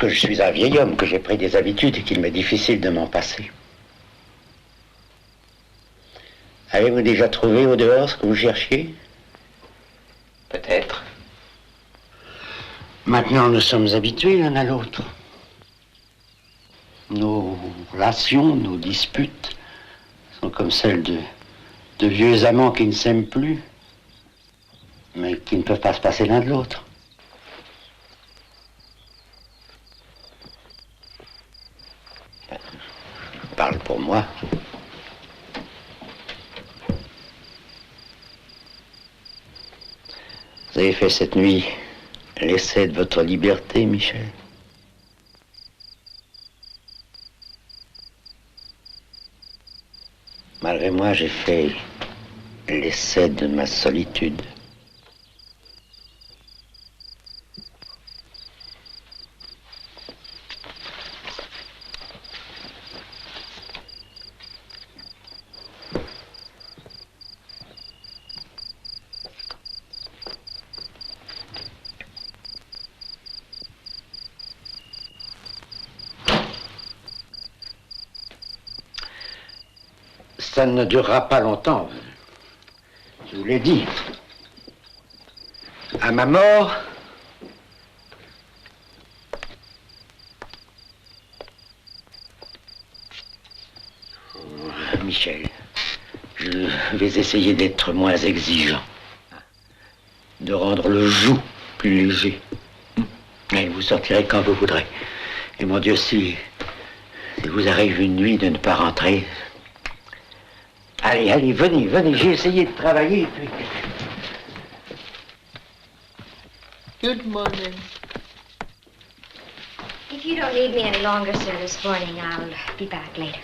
je suis un vieil homme, que j'ai pris des habitudes et qu'il m'est difficile de m'en passer. Avez-vous déjà trouvé au dehors ce que vous cherchiez? Peut-être. Maintenant, nous sommes habitués l'un à l'autre. Nos relations, nos disputes sont comme celles de vieux amants qui ne s'aiment plus, mais qui ne peuvent pas se passer l'un de l'autre. Je parle pour moi. Vous avez fait cette nuit l'essai de votre liberté, Michel. Malgré moi, j'ai fait l'essai de ma solitude. Ça ne durera pas longtemps. Je vous l'ai dit. À ma mort, Michel, je vais essayer d'être moins exigeant, de rendre le joug plus léger. Et vous sortirez quand vous voudrez. Et mon Dieu, si vous arrive une nuit de ne pas rentrer... Allez, allez, venez, j'ai essayé de travailler, puis... Good morning. If you don't need me any longer, sir, this morning, I'll be back later.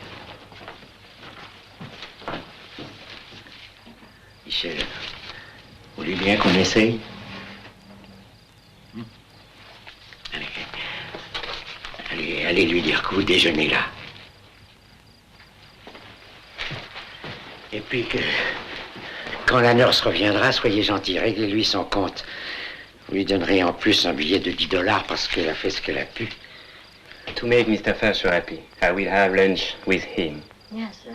Michel, vous voulez bien qu'on essaye? Allez lui dire que vous déjeunez là. Et puis que, quand la nurse reviendra, soyez gentil, réglez-lui son compte. Vous lui donnerez en plus un billet de $10 parce qu'elle a fait ce qu'elle a pu. To make Mr. Fershor happy, I will have lunch with him. Yes, sir.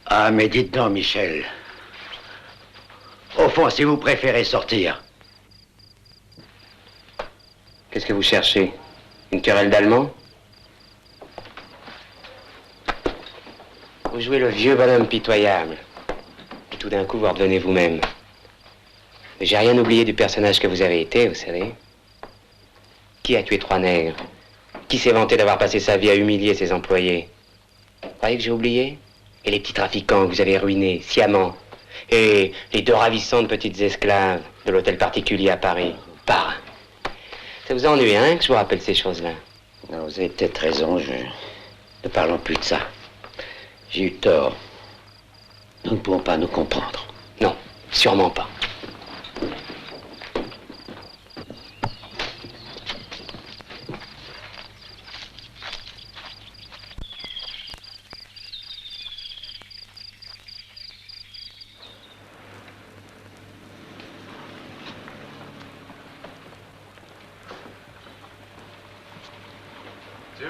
Ah, mais dites donc, Michel. Au fond, si vous préférez sortir. Qu'est-ce que vous cherchez? Une querelle d'allemand? Vous jouez le vieux bonhomme pitoyable. Et tout d'un coup, vous redevenez vous-même. Mais j'ai rien oublié du personnage que vous avez été, vous savez. Qui a tué 3 nègres? Qui s'est vanté d'avoir passé sa vie à humilier ses employés? Vous croyez que j'ai oublié? Et les petits trafiquants que vous avez ruinés, sciemment. Et les 2 ravissantes petites esclaves de l'hôtel particulier à Paris. Parrain. Ça vous ennuie, hein, que je vous rappelle ces choses-là? Non, vous avez peut-être raison, ne parlons plus de ça. J'ai eu tort. Nous ne pouvons pas nous comprendre. Non, sûrement pas.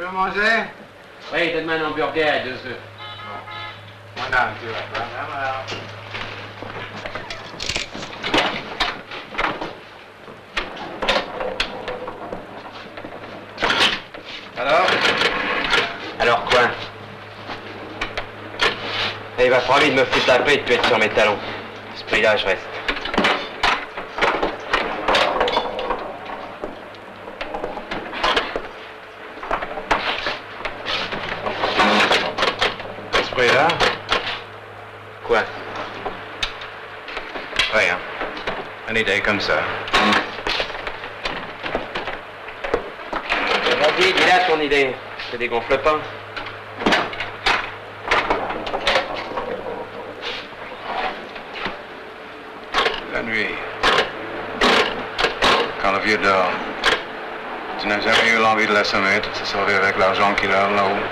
veux manger? Oui, donne-moi un hamburger et 2 œufs. Bon. Madame, tu vas. Alors quoi? Il m'a promis de me foutre la paix et de être sur mes talons. À ce prix-là, je reste. À ce prix-là? Quoi? Rien. Une idée comme ça. Vas-y, dis-la ton idée. Ça dégonfle pas. La nuit, quand le vieux dort, tu n'as jamais eu l'envie de l'assommer, de te sauver avec l'argent qu'il a là-haut.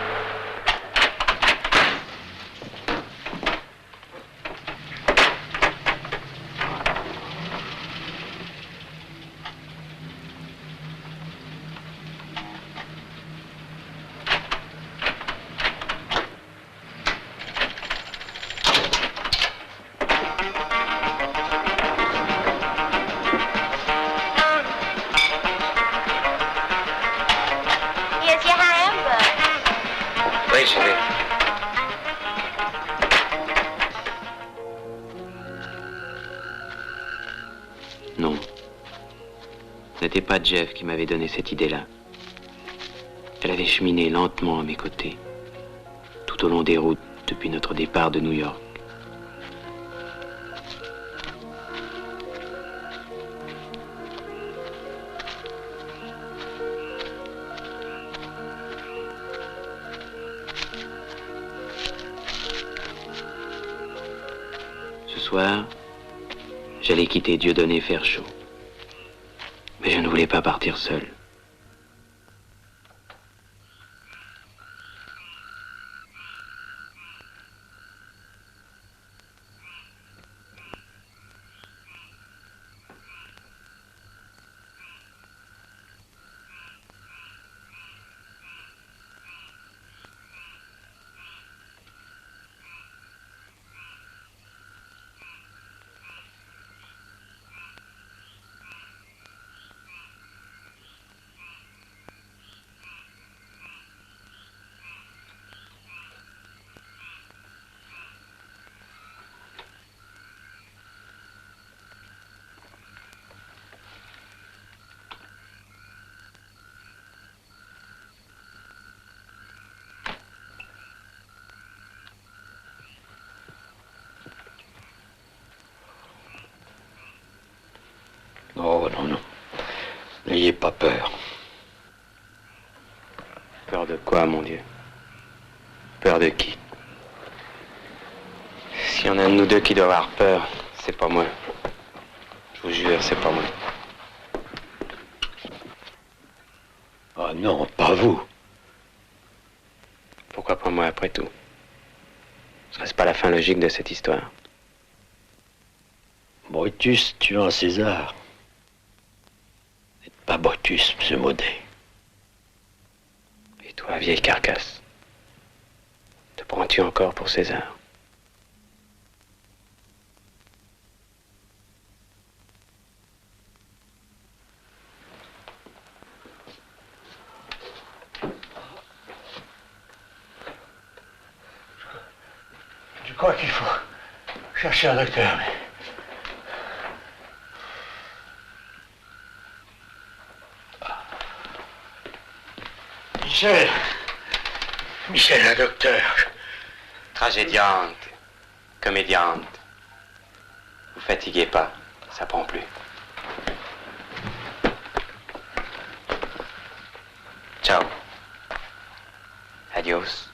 Here's your hamburger. Oui, chérie. Non. Ce n'était pas Jeff qui m'avait donné cette idée-là. Elle avait cheminé lentement à mes côtés, tout au long des routes depuis notre départ de New York. Ce soir, j'allais quitter Dieudonné faire chaud. Mais je ne voulais pas partir seul. Oh, non, non. N'ayez pas peur. Peur de quoi, mon Dieu? Peur de qui? S'il y en a un de nous deux qui doit avoir peur, c'est pas moi. Je vous jure, c'est pas moi. Ah non, pas vous. Pourquoi pas moi après tout? Serait-ce pas la fin logique de cette histoire? Brutus tuant César. N'êtes pas Brutus, monsieur Maudet. Et toi, vieille carcasse, te prends-tu encore pour César? Je crois qu'il faut chercher un docteur, mais... Michel. Michel, un docteur. Tragédiante, comédiante. Vous fatiguez pas, ça prend plus. Ciao. Adios.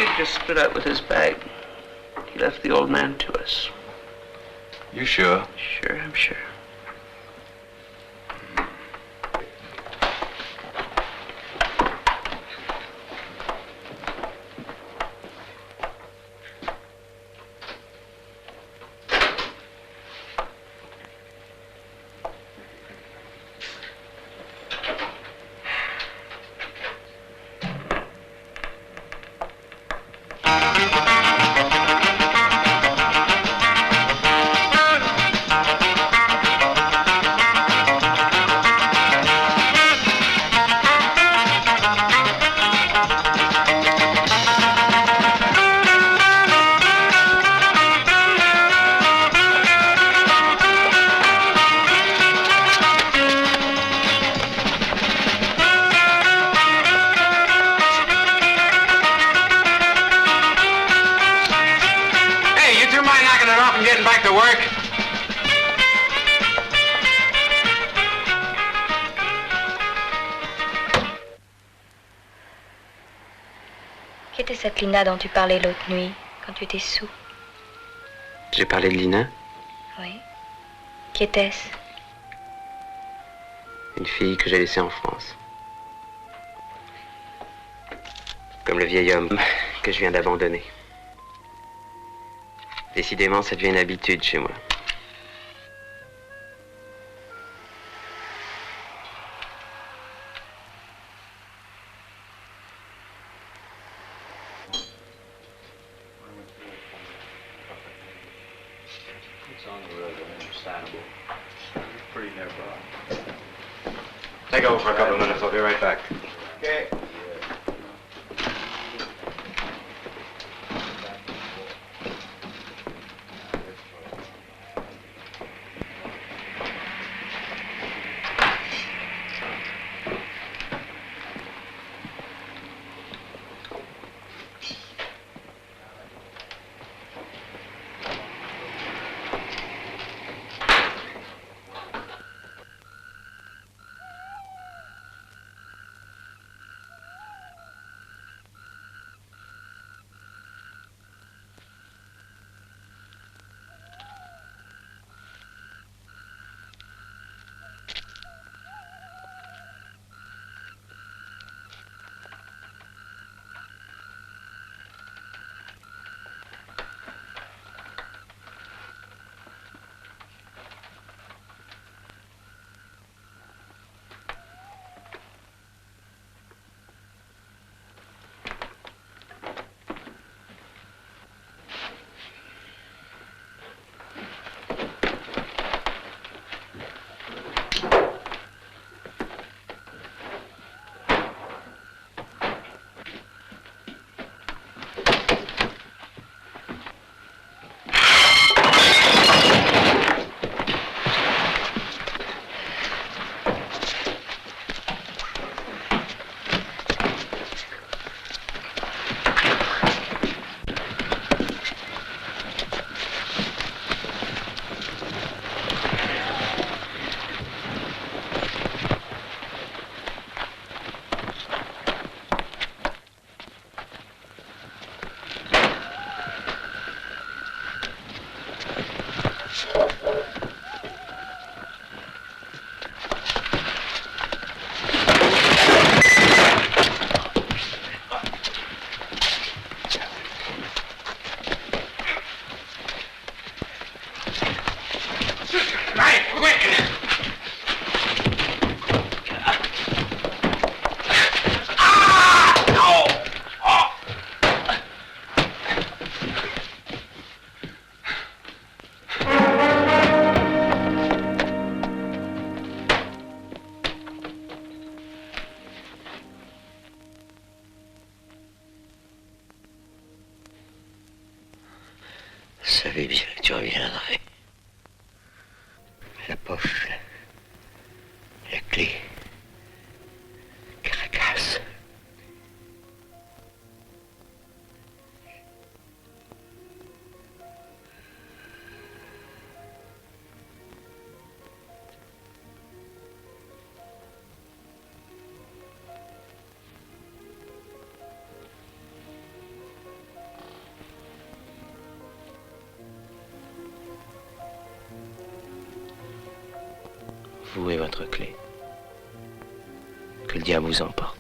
kid just split out with his bag. He left the old man to us. You sure? Sure, I'm sure. Qui était cette Lina dont tu parlais l'autre nuit, quand tu étais sous? J'ai parlé de Lina, Oui. Qui était-ce? une fille que j'ai laissée en France. Comme le vieil homme que je viens d'abandonner. Décidément, ça devient une habitude chez moi. Take over for a couple of minutes. I'll be right back. Okay. Je savais bien que tu reviendrais. La poche, la clé, Caracas. vous et votre clé. Que le diable vous emporte.